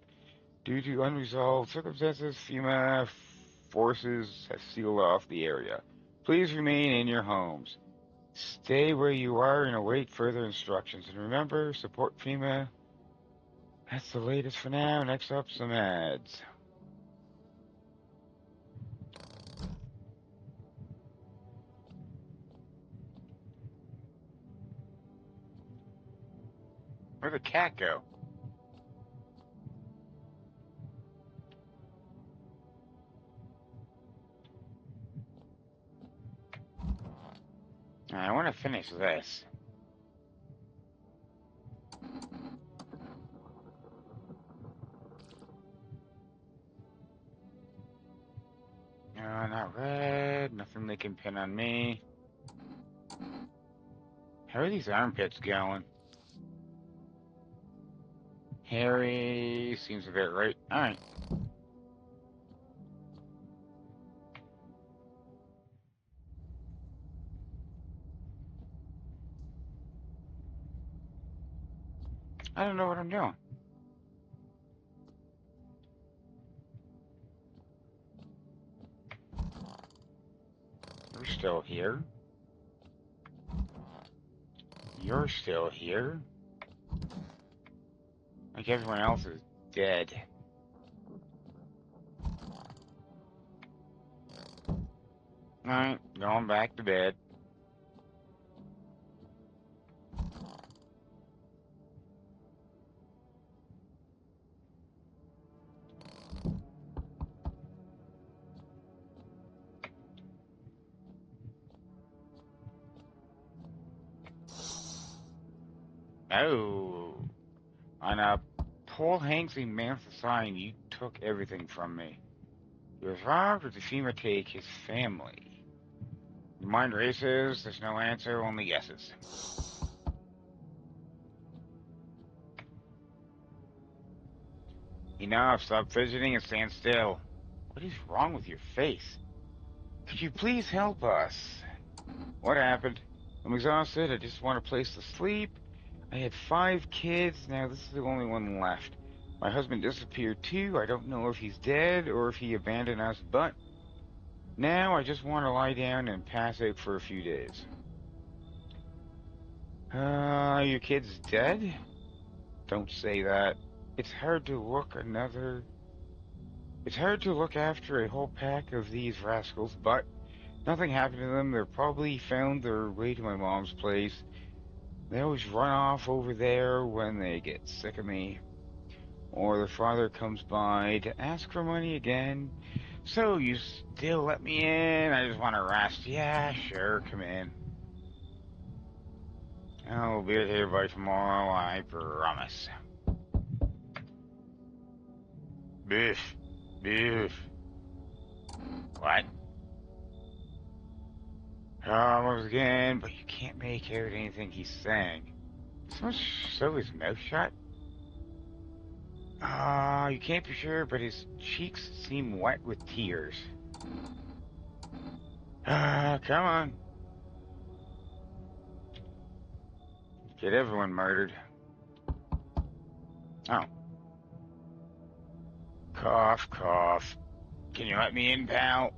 A: Due to unresolved circumstances, FEMA forces have sealed off the area. Please remain in your homes. Stay where you are and await further instructions. And remember, support FEMA. That's the latest for now. Next up, some ads. Where'd the cat go? I want to finish this. No, not red. Nothing they can pin on me. How are these armpits going? Hairy. Seems about right. Alright. I don't know what I'm doing. You're still here. You're still here. Like everyone else is dead. Alright, going back to bed. Oh, on a Paul Hangsley Mantha sign, you took everything from me. You was robbed, or did FEMA take his family? Your mind races, there's no answer, only guesses. Enough, stop fidgeting and stand still. What is wrong with your face? Could you please help us? What happened? I'm exhausted, I just want a place to sleep. I had 5 kids, now this is the only one left. My husband disappeared too, I don't know if he's dead or if he abandoned us, but now I just want to lie down and pass out for a few days. Your kid's dead? Don't say that. It's hard to look after a whole pack of these rascals, but nothing happened to them. They're probably found their way to my mom's place. They always run off over there when they get sick of me. Or their father comes by to ask for money again. So you still let me in? I just want to rest. Yeah, sure, come in. I'll be here by tomorrow, I promise. Biff. Biff. What? Almost again, but you can't make out anything he's saying. So much so his mouth shut? You can't be sure, but his cheeks seem wet with tears. Come on. Get everyone murdered. Oh. Cough, cough. Can you let me in, pal?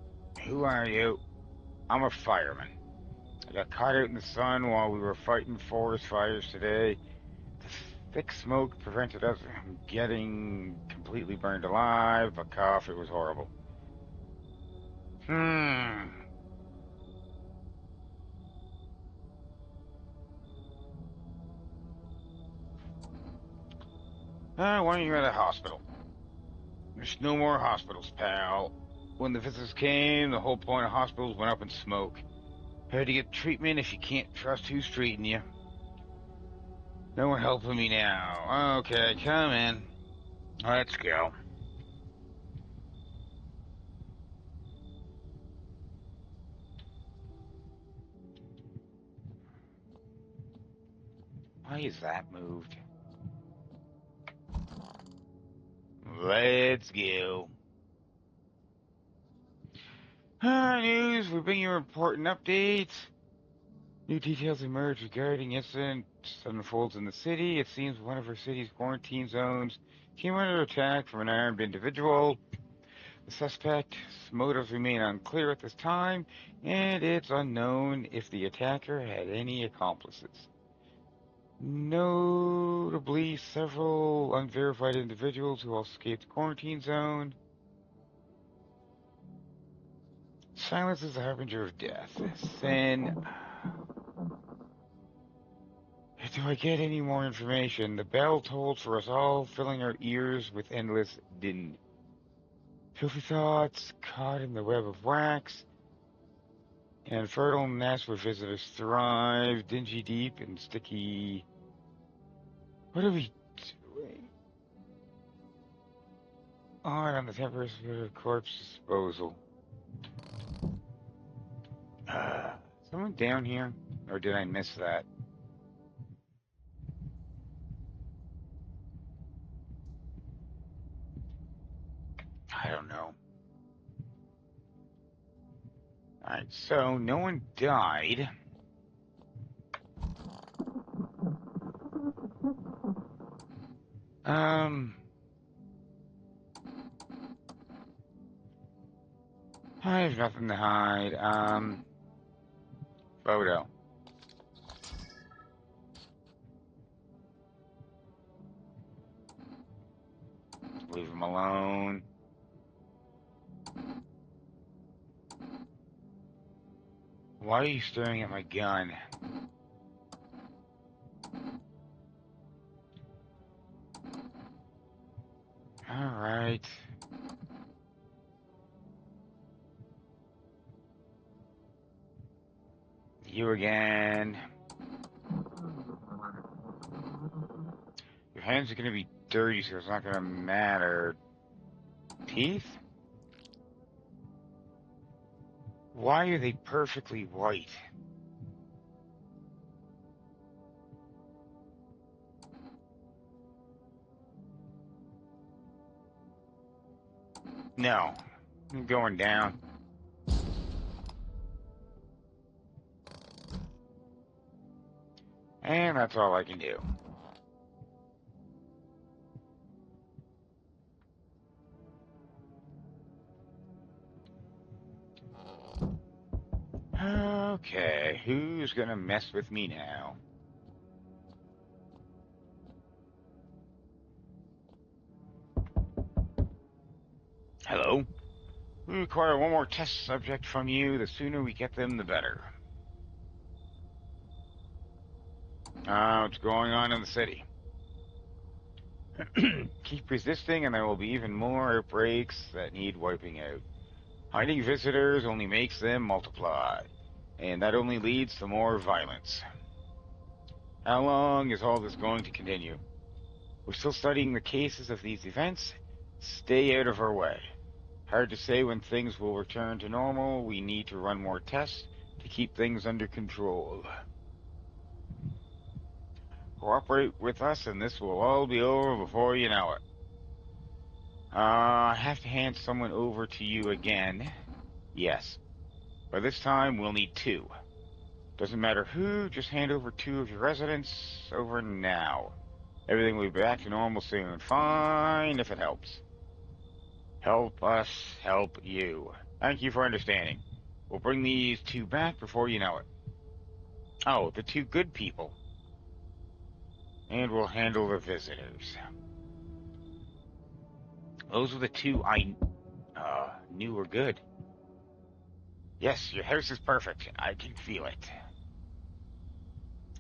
A: Who are you? I'm a fireman. I got caught out in the sun while we were fighting forest fires today. The thick smoke prevented us from getting completely burned alive, but cough, it was horrible. Hmm. Why are you at a hospital? There's no more hospitals, pal. When the visitors came, the whole point of hospitals went up in smoke. Had to get treatment if you can't trust who's treating you. No one helping me now. Okay, come in. Let's go. Why is that moved? Let's go. News, we bring you important updates. New details emerge regarding incident that unfolds in the city. It seems one of our city's quarantine zones came under attack from an armed individual. The suspect's motives remain unclear at this time, and it's unknown if the attacker had any accomplices. Notably, several unverified individuals who also escaped the quarantine zone. Silence is the harbinger of death. Sin. Do I get any more information? The bell tolled for us all, filling our ears with endless din. Filthy thoughts caught in the web of wax. An fertile nest where visitors thrive, dingy deep and sticky. What are we doing? On the temporary corpse disposal. Someone down here? Or did I miss that? I don't know. Alright, so no one died. Um, I have nothing to hide. Photo. Leave him alone. Why are you staring at my gun? Alright. You again. Your hands are gonna be dirty, so it's not gonna matter. Teeth? Why are they perfectly white? No. I'm going down. And that's all I can do. Okay, who's gonna mess with me now? Hello? We require one more test subject from you. The sooner we get them, the better. What's going on in the city? Keep resisting, and there will be even more outbreaks that need wiping out. Hiding visitors only makes them multiply, and that only leads to more violence. How long is all this going to continue? We're still studying the cases of these events. Stay out of our way. Hard to say when things will return to normal. We need to run more tests to keep things under control. Cooperate with us and this will all be over before you know it. I have to hand someone over to you again. Yes. By this time, we'll need two. Doesn't matter who, just hand over two of your residents over now. Everything will be back to normal soon. Fine if it helps. Help us help you. Thank you for understanding. We'll bring these two back before you know it. Oh, the two good people. And we'll handle the visitors. Those were the two I knew were good. Yes, your house is perfect. I can feel it.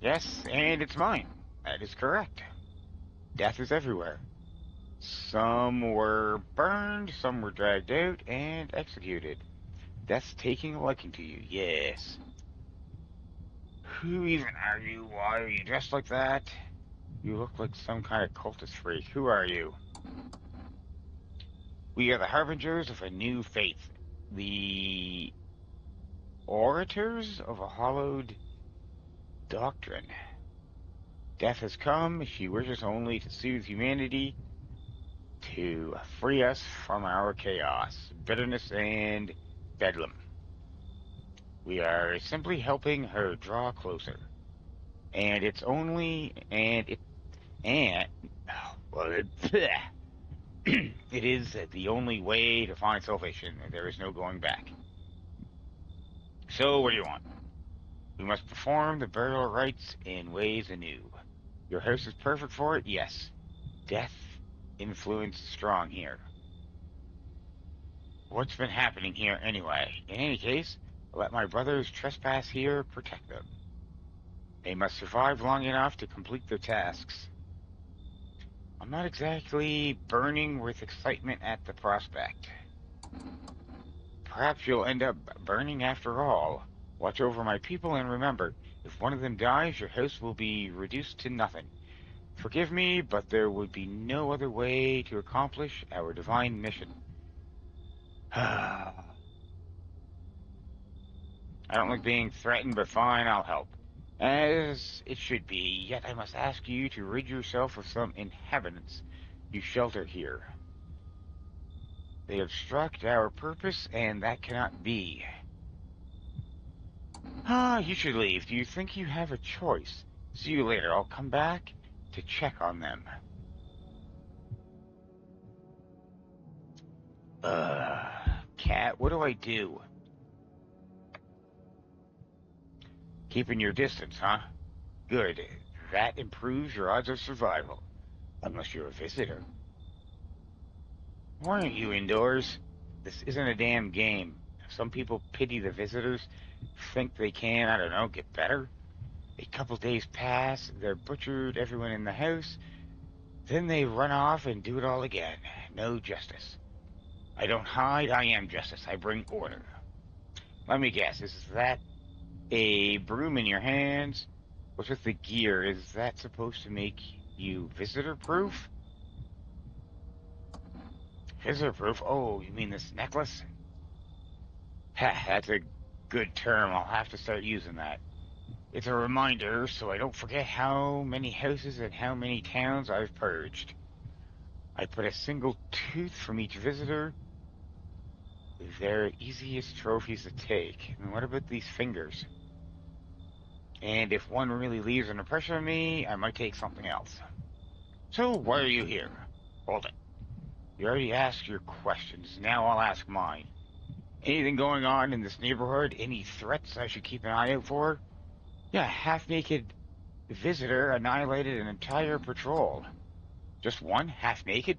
A: Yes, and it's mine. That is correct. Death is everywhere. Some were burned, some were dragged out and executed. Death's taking a liking to you, yes. Who even are you? Why are you dressed like that? You look like some kind of cultist freak. Who are you? We are the harbingers of a new faith. The orators of a hallowed doctrine. Death has come. She wishes only to soothe humanity, to free us from our chaos, bitterness, and bedlam. We are simply helping her draw closer. And it's only, well, it is the only way to find salvation. There is no going back. So, what do you want? We must perform the burial rites in ways anew. Your house is perfect for it, yes. Death influence strong here. What's been happening here anyway? In any case, let my brothers trespass here protect them. They must survive long enough to complete their tasks. I'm not exactly burning with excitement at the prospect. Perhaps you'll end up burning after all. Watch over my people and remember, if one of them dies, your house will be reduced to nothing. Forgive me, but there would be no other way to accomplish our divine mission. I don't like being threatened, but fine, I'll help. As it should be, yet I must ask you to rid yourself of some inhabitants you shelter here. They obstruct our purpose, and that cannot be. You should leave. Do you think you have a choice? See you later. I'll come back to check on them. Cat, what do I do? Keeping your distance, huh? Good. That improves your odds of survival. Unless you're a visitor. Why aren't you indoors? This isn't a damn game. Some people pity the visitors, think they can, I don't know, get better. A couple days pass, they're butchered everyone in the house, then they run off and do it all again. No justice. I don't hide, I am justice. I bring order. Let me guess, is that a broom in your hands? What's with the gear? Is that supposed to make you visitor proof? Visitor proof? Oh, you mean this necklace? Ha, that's a good term. I'll have to start using that. It's a reminder so I don't forget how many houses and how many towns I've purged. I put a single tooth from each visitor. They're easiest trophies to take. And what about these fingers? And if one really leaves an impression on me, I might take something else. So, why are you here? Hold it. You already asked your questions. Now I'll ask mine. Anything going on in this neighborhood? Any threats I should keep an eye out for? Yeah, half-naked visitor annihilated an entire patrol. Just one, half-naked?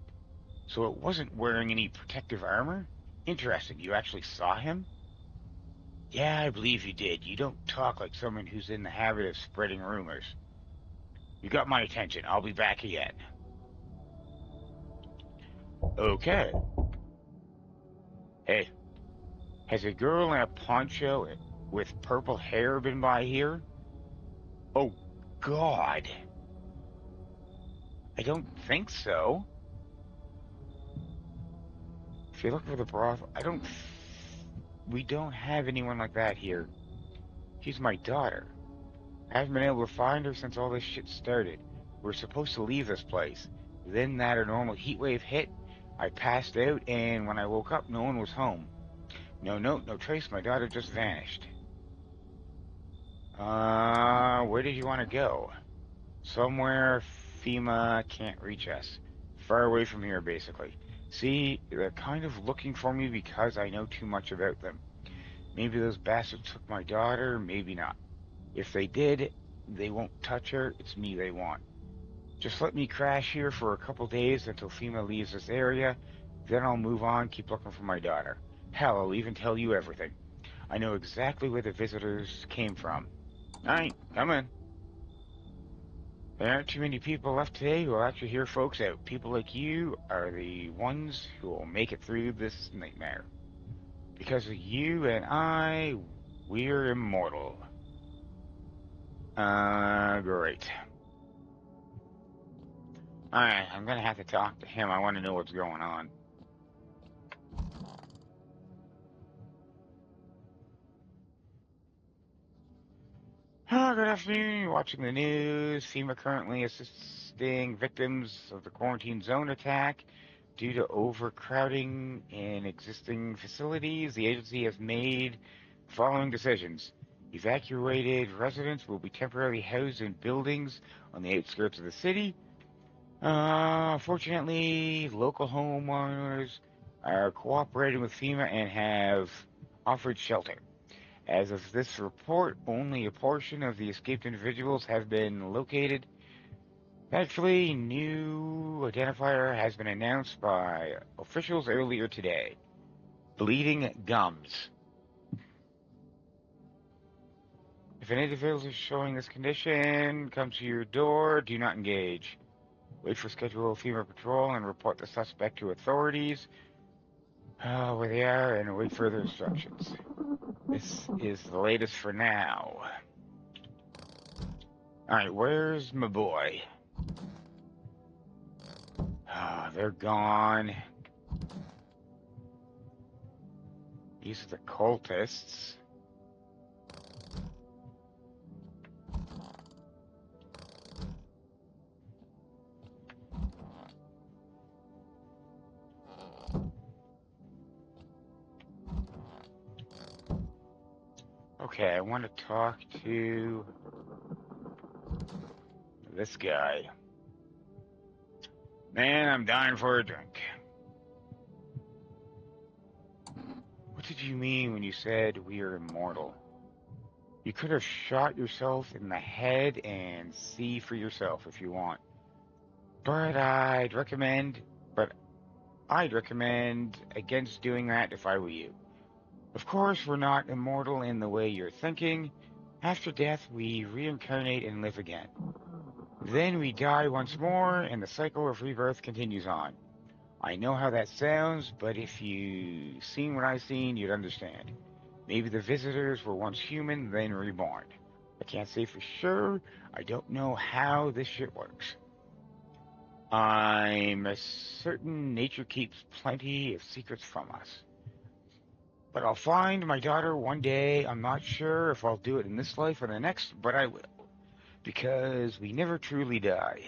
A: So it wasn't wearing any protective armor? Interesting, you actually saw him? Yeah, I believe you did. You don't talk like someone who's in the habit of spreading rumors. You got my attention. I'll be back again. Okay. Hey, has a girl in a poncho with purple hair been by here? Oh, God. I don't think so. If you look for the brothel, we don't have anyone like that here. She's my daughter. I haven't been able to find her since all this shit started. We were supposed to leave this place. Then that a normal heat wave hit. I passed out, and when I woke up, no one was home. No note, no trace. My daughter just vanished. Where did you want to go? Somewhere FEMA can't reach us. Far away from here, basically. See, they're kind of looking for me because I know too much about them. Maybe those bastards took my daughter, maybe not. If they did, they won't touch her. It's me they want. Just let me crash here for a couple days until FEMA leaves this area. Then I'll move on, keep looking for my daughter. Hell, I'll even tell you everything. I know exactly where the visitors came from. Alright, come in. There aren't too many people left today who will actually hear folks out. People like you are the ones who will make it through this nightmare. Because of you and I, we're immortal. Great. Alright, I'm gonna have to talk to him. I want to know what's going on. Good afternoon. You're watching the news. FEMA currently assisting victims of the quarantine zone attack. Due to overcrowding in existing facilities, the agency has made the following decisions. Evacuated residents will be temporarily housed in buildings on the outskirts of the city. Fortunately, local homeowners are cooperating with FEMA and have offered shelter. As of this report, only a portion of the escaped individuals have been located. Thankfully, new identifier has been announced by officials earlier today. Bleeding gums. If an individual is showing this condition, comes to your door, do not engage. Wait for scheduled FEMA patrol and report the suspect to authorities where they are and await further instructions. This is the latest for now. Alright, where's my boy? They're gone. These are the cultists. Okay, I want to talk to this guy. Man, I'm dying for a drink. you mean when you said we are immortal? You could have shot yourself in the head and see for yourself if you want. But but I'd recommend against doing that if I were you. Of course, we're not immortal in the way you're thinking. After death, we reincarnate and live again. Then we die once more, and the cycle of rebirth continues on. I know how that sounds, but if you seen what I've seen, you'd understand. Maybe the visitors were once human, then reborn. I can't say for sure. I don't know how this shit works. I'm certain nature keeps plenty of secrets from us. But I'll find my daughter one day. I'm not sure if I'll do it in this life or the next, but I will. Because we never truly die.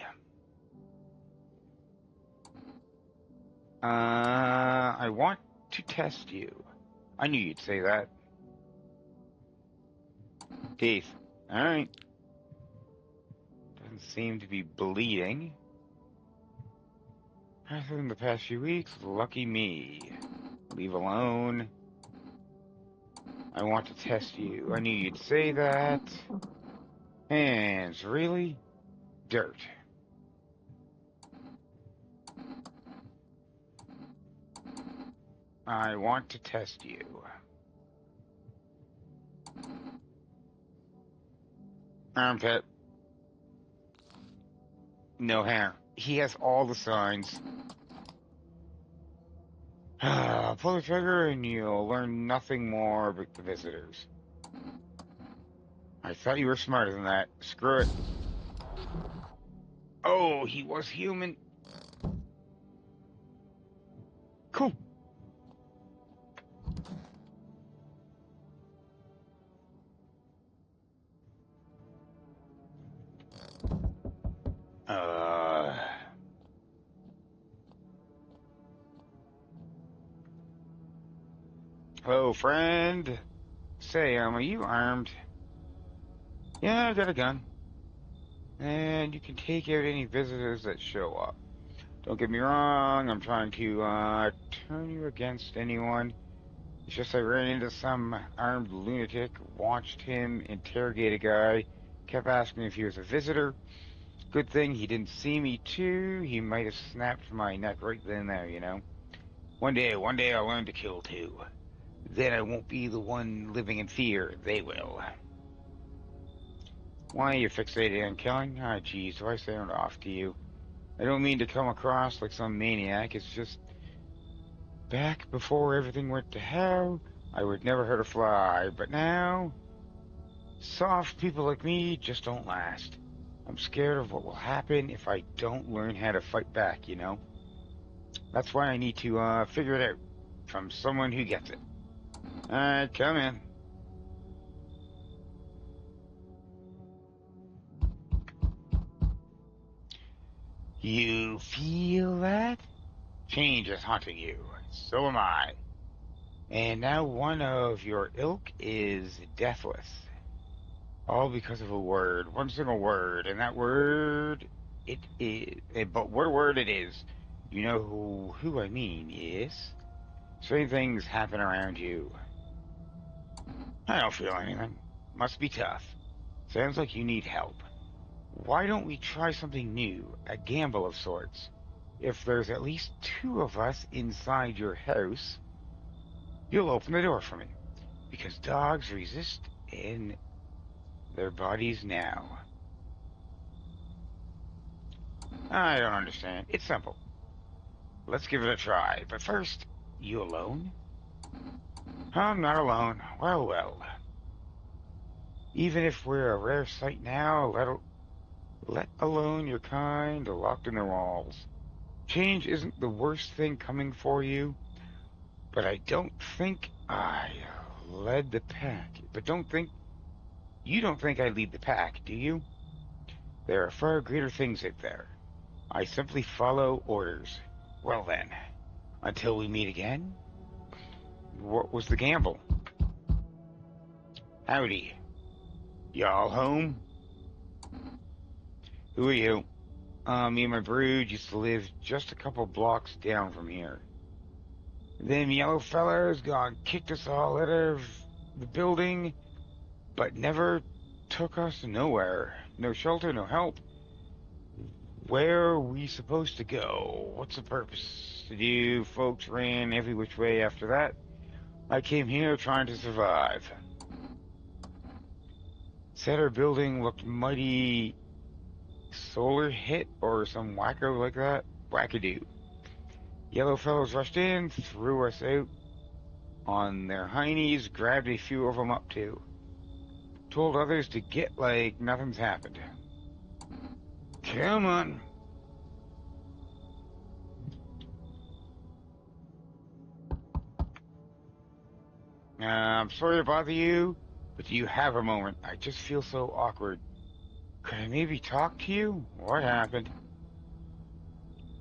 A: I want to test you. I knew you'd say that. Teeth. Alright. Doesn't seem to be bleeding. Other than the past few weeks, lucky me. Leave alone. I want to test you. I knew you'd say that. Hands, really? Dirt. I want to test you. Armpit. No hair. He has all the signs. Pull the trigger and you'll learn nothing more about the visitors. I thought you were smarter than that. Screw it. Oh, he was human. Cool. Hello, friend. Say, are you armed? Yeah, I got a gun. And you can take out any visitors that show up. Don't get me wrong, I'm trying to, turn you against anyone. It's just I ran into some armed lunatic, watched him interrogate a guy, kept asking if he was a visitor. Good thing he didn't see me too. He might have snapped my neck right then and there, you know. One day I'll learn to kill too. Then I won't be the one living in fear. They will. Why are you fixated on killing? Ah, geez, do I sound off to you? I don't mean to come across like some maniac. It's just back before everything went to hell, I would never hurt a fly. But now, soft people like me just don't last. I'm scared of what will happen if I don't learn how to fight back, you know? That's why I need to figure it out from someone who gets it. Alright, come in. You feel that? Change is haunting you. So am I. And now one of your ilk is deathless. All because of a word. One single word. And that word, it is. But what word it is. You know who I mean, yes? Strange things happen around you. I don't feel anything. Must be tough. Sounds like you need help. Why don't we try something new? A gamble of sorts. If there's at least two of us inside your house, you'll open the door for me. Because dogs resist in their bodies now. I don't understand. It's simple. Let's give it a try. But first, you alone? I'm not alone. Well, well. Even if we're a rare sight now, let alone your kind locked in their walls. Change isn't the worst thing coming for you, but I don't think I led the pack. But you don't think I lead the pack, do you? There are far greater things out there. I simply follow orders. Well then, until we meet again, what was the gamble? Howdy. Y'all home? Who are you? Me and my brood used to live just a couple blocks down from here. Them yellow fellers gone kicked us all out of the building, but never took us nowhere. No shelter, no help. Where are we supposed to go? What's the purpose? You folks ran every which way after that. I came here trying to survive. Said our building looked mighty solar hit or some wacko like that. Wackadoo. Yellow fellows rushed in, threw us out on their heinies, grabbed a few of them up too. Told others to get like nothing's happened. Come on. I'm sorry to bother you, but do you have a moment? I just feel so awkward. Could I maybe talk to you? What happened?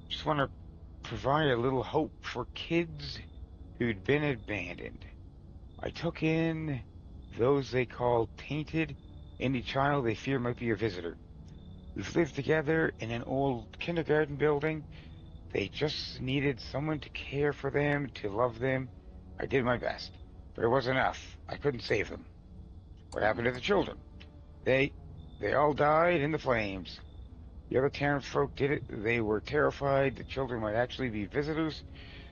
A: Just want to provide a little hope for kids who'd been abandoned. I took in those they call tainted, any child they fear might be a visitor. We've lived together in an old kindergarten building. They just needed someone to care for them, to love them. I did my best, but it wasn't enough. I couldn't save them. What happened to the children? They, they all died in the flames. The other townsfolk did it. They were terrified the children might actually be visitors.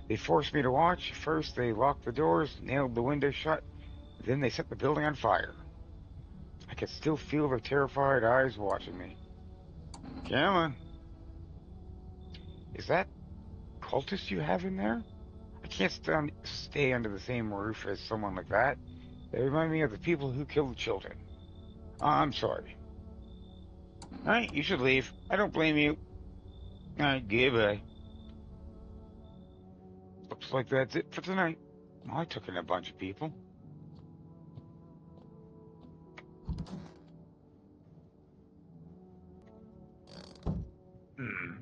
A: They forced me to watch. First, they locked the doors, nailed the windows shut. Then they set the building on fire. I could still feel their terrified eyes watching me. Come on. Is that cultist you have in there? I can't stay under the same roof as someone like that. They remind me of the people who killed the children. I'm sorry. All right, you should leave. I don't blame you. All right, goodbye. Looks like that's it for tonight. Well, I took in a bunch of people. Hmm.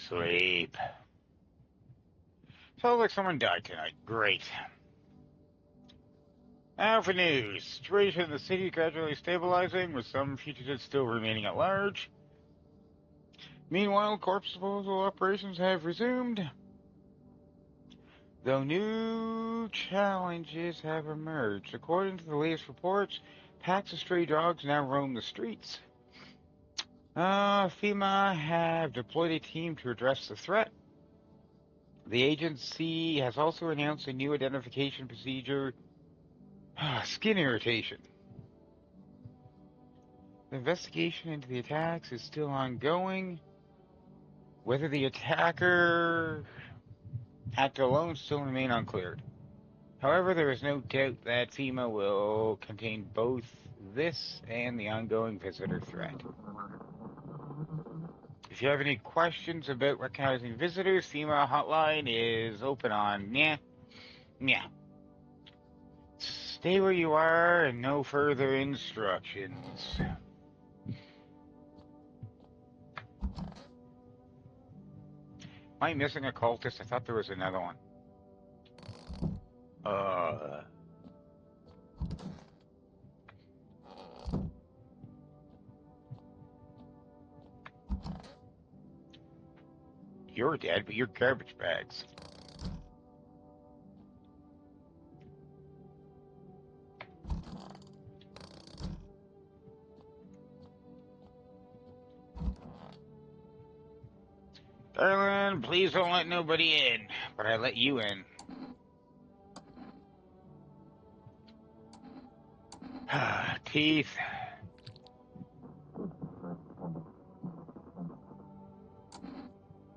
A: Sleep. Sounds like someone died tonight. Great. Now for news. Situation in the city gradually stabilizing, with some fugitives still remaining at large. Meanwhile, corpse disposal operations have resumed, though new challenges have emerged. According to the latest reports, packs of stray dogs now roam the streets. FEMA have deployed a team to address the threat. The agency has also announced a new identification procedure. Skin irritation. The investigation into the attacks is still ongoing. Whether the attacker acted alone still remain uncleared. However, there is no doubt that FEMA will contain both this and the ongoing visitor threat. If you have any questions about recognizing visitors, FEMA hotline is open on yeah. Stay where you are and no further instructions. Am I missing a cultist? I thought there was another one. You're dead, but you're garbage bags. Darling, please don't let nobody in, but I let you in. Teeth.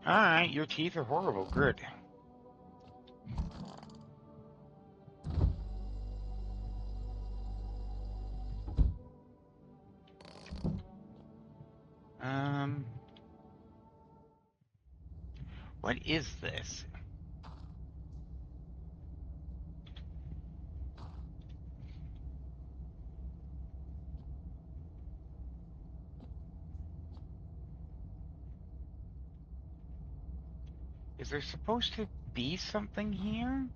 A: Alright, your teeth are horrible. Good. Um, what is this? Is there supposed to be something here?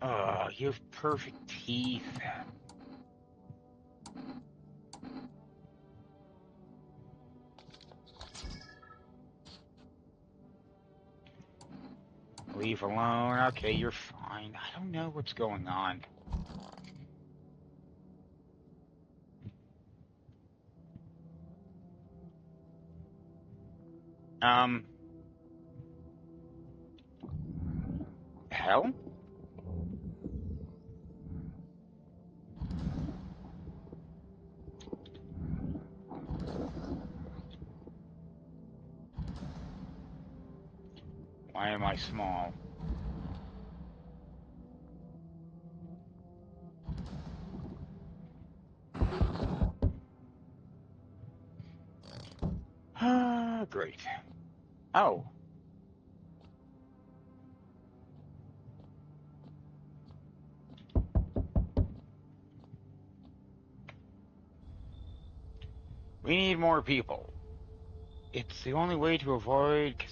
A: Oh, you have perfect teeth. Leave alone. Okay, you're fine. I don't know what's going on. Um, hell? Why am I small? Ah, great. Oh, we need more people. It's the only way to avoid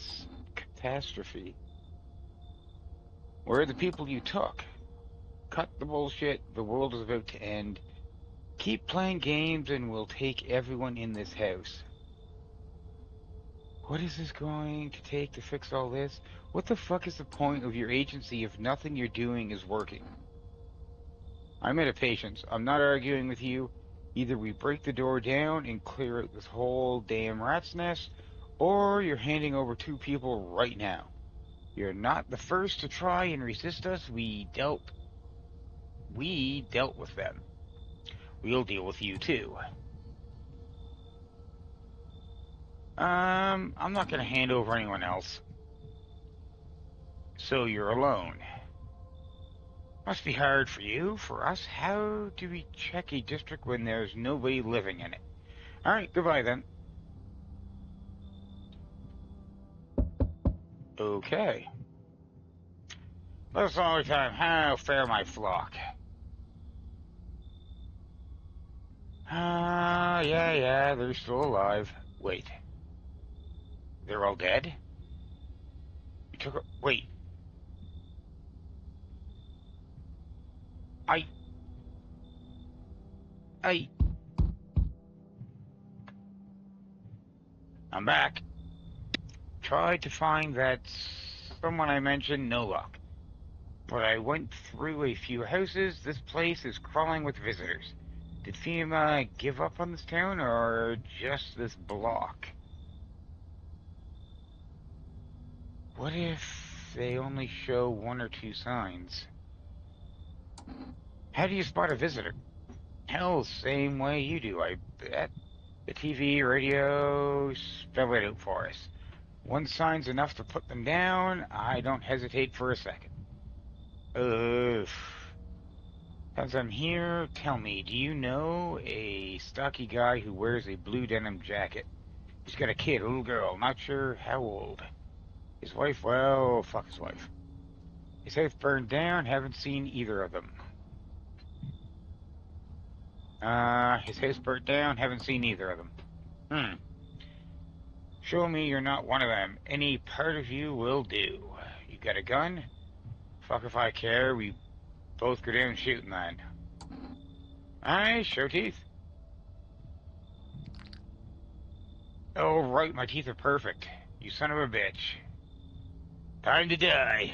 A: catastrophe. Where are the people you took? Cut the bullshit. The world is about to end. Keep playing games and we'll take everyone in this house. What is this going to take to fix all this? What the fuck is the point of your agency if nothing you're doing is working? I'm out of patience. I'm not arguing with you. Either we break the door down and clear out this whole damn rat's nest, or you're handing over two people right now. You're not the first to try and resist us. We dealt with them. We'll deal with you too. I'm not gonna hand over anyone else. So you're alone. Must be hard for you. For us, how do we check a district when there's nobody living in it? Alright, goodbye then. Okay. That's the only time. How fare my flock? Yeah, they're still alive. Wait, they're all dead? You took a... Wait, I... I... I'm back. Tried to find that someone I mentioned, no luck. But I went through a few houses. This place is crawling with visitors. Did FEMA give up on this town, or just this block? What if they only show one or two signs? How do you spot a visitor? Hell, same way you do, I bet. The TV, radio, spell it out for us. One sign's enough to put them down. I don't hesitate for a second. Ugh. Since I'm here, tell me, do you know a stocky guy who wears a blue denim jacket? He's got a kid, a little girl, not sure how old. His wife, well, fuck his wife. His house burned down, haven't seen either of them. His house burnt down, haven't seen either of them. Hmm. Show me you're not one of them. Any part of you will do. You got a gun? Fuck if I care, we both go down shooting then. Aye, show teeth. Oh, right, my teeth are perfect. You son of a bitch. Time to die.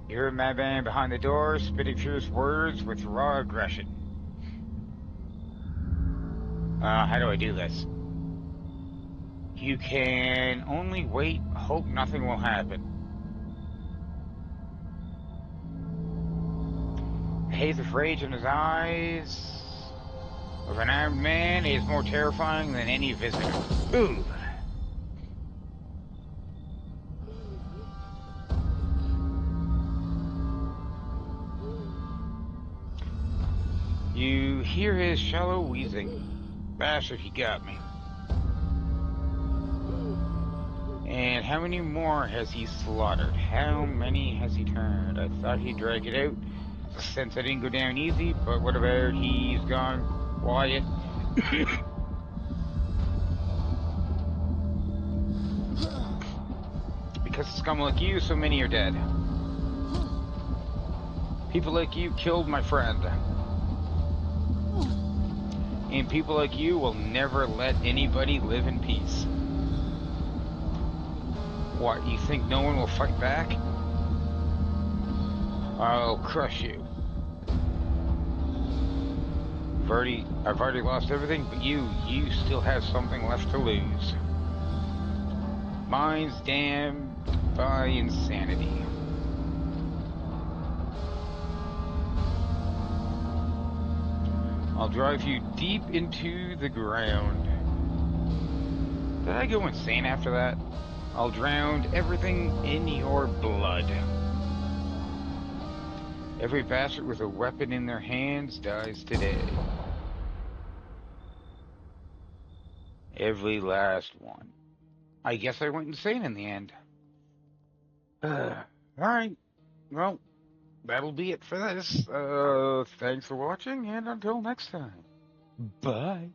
A: You heard madman behind the door, spitting fierce words with raw aggression. How do I do this? You can only wait, hope nothing will happen. The haze of rage in his eyes of an armed man is more terrifying than any visitor. Ooh. You hear his shallow wheezing. Bastard, he got me. And how many more has he slaughtered? How many has he turned? I thought he'd drag it out. Since I didn't go down easy, but what about he's gone quiet? Because because of scum like you, so many are dead. People like you killed my friend. And people like you will never let anybody live in peace. What, you think no one will fight back? I'll crush you. I've already lost everything, but you still have something left to lose. Mine's damned by insanity. I'll drive you deep into the ground. Did I go insane after that? I'll drown everything in your blood. Every bastard with a weapon in their hands dies today. Every last one. I guess I went insane in the end. Alright. Well, that'll be it for this. Thanks for watching, and until next time. Bye.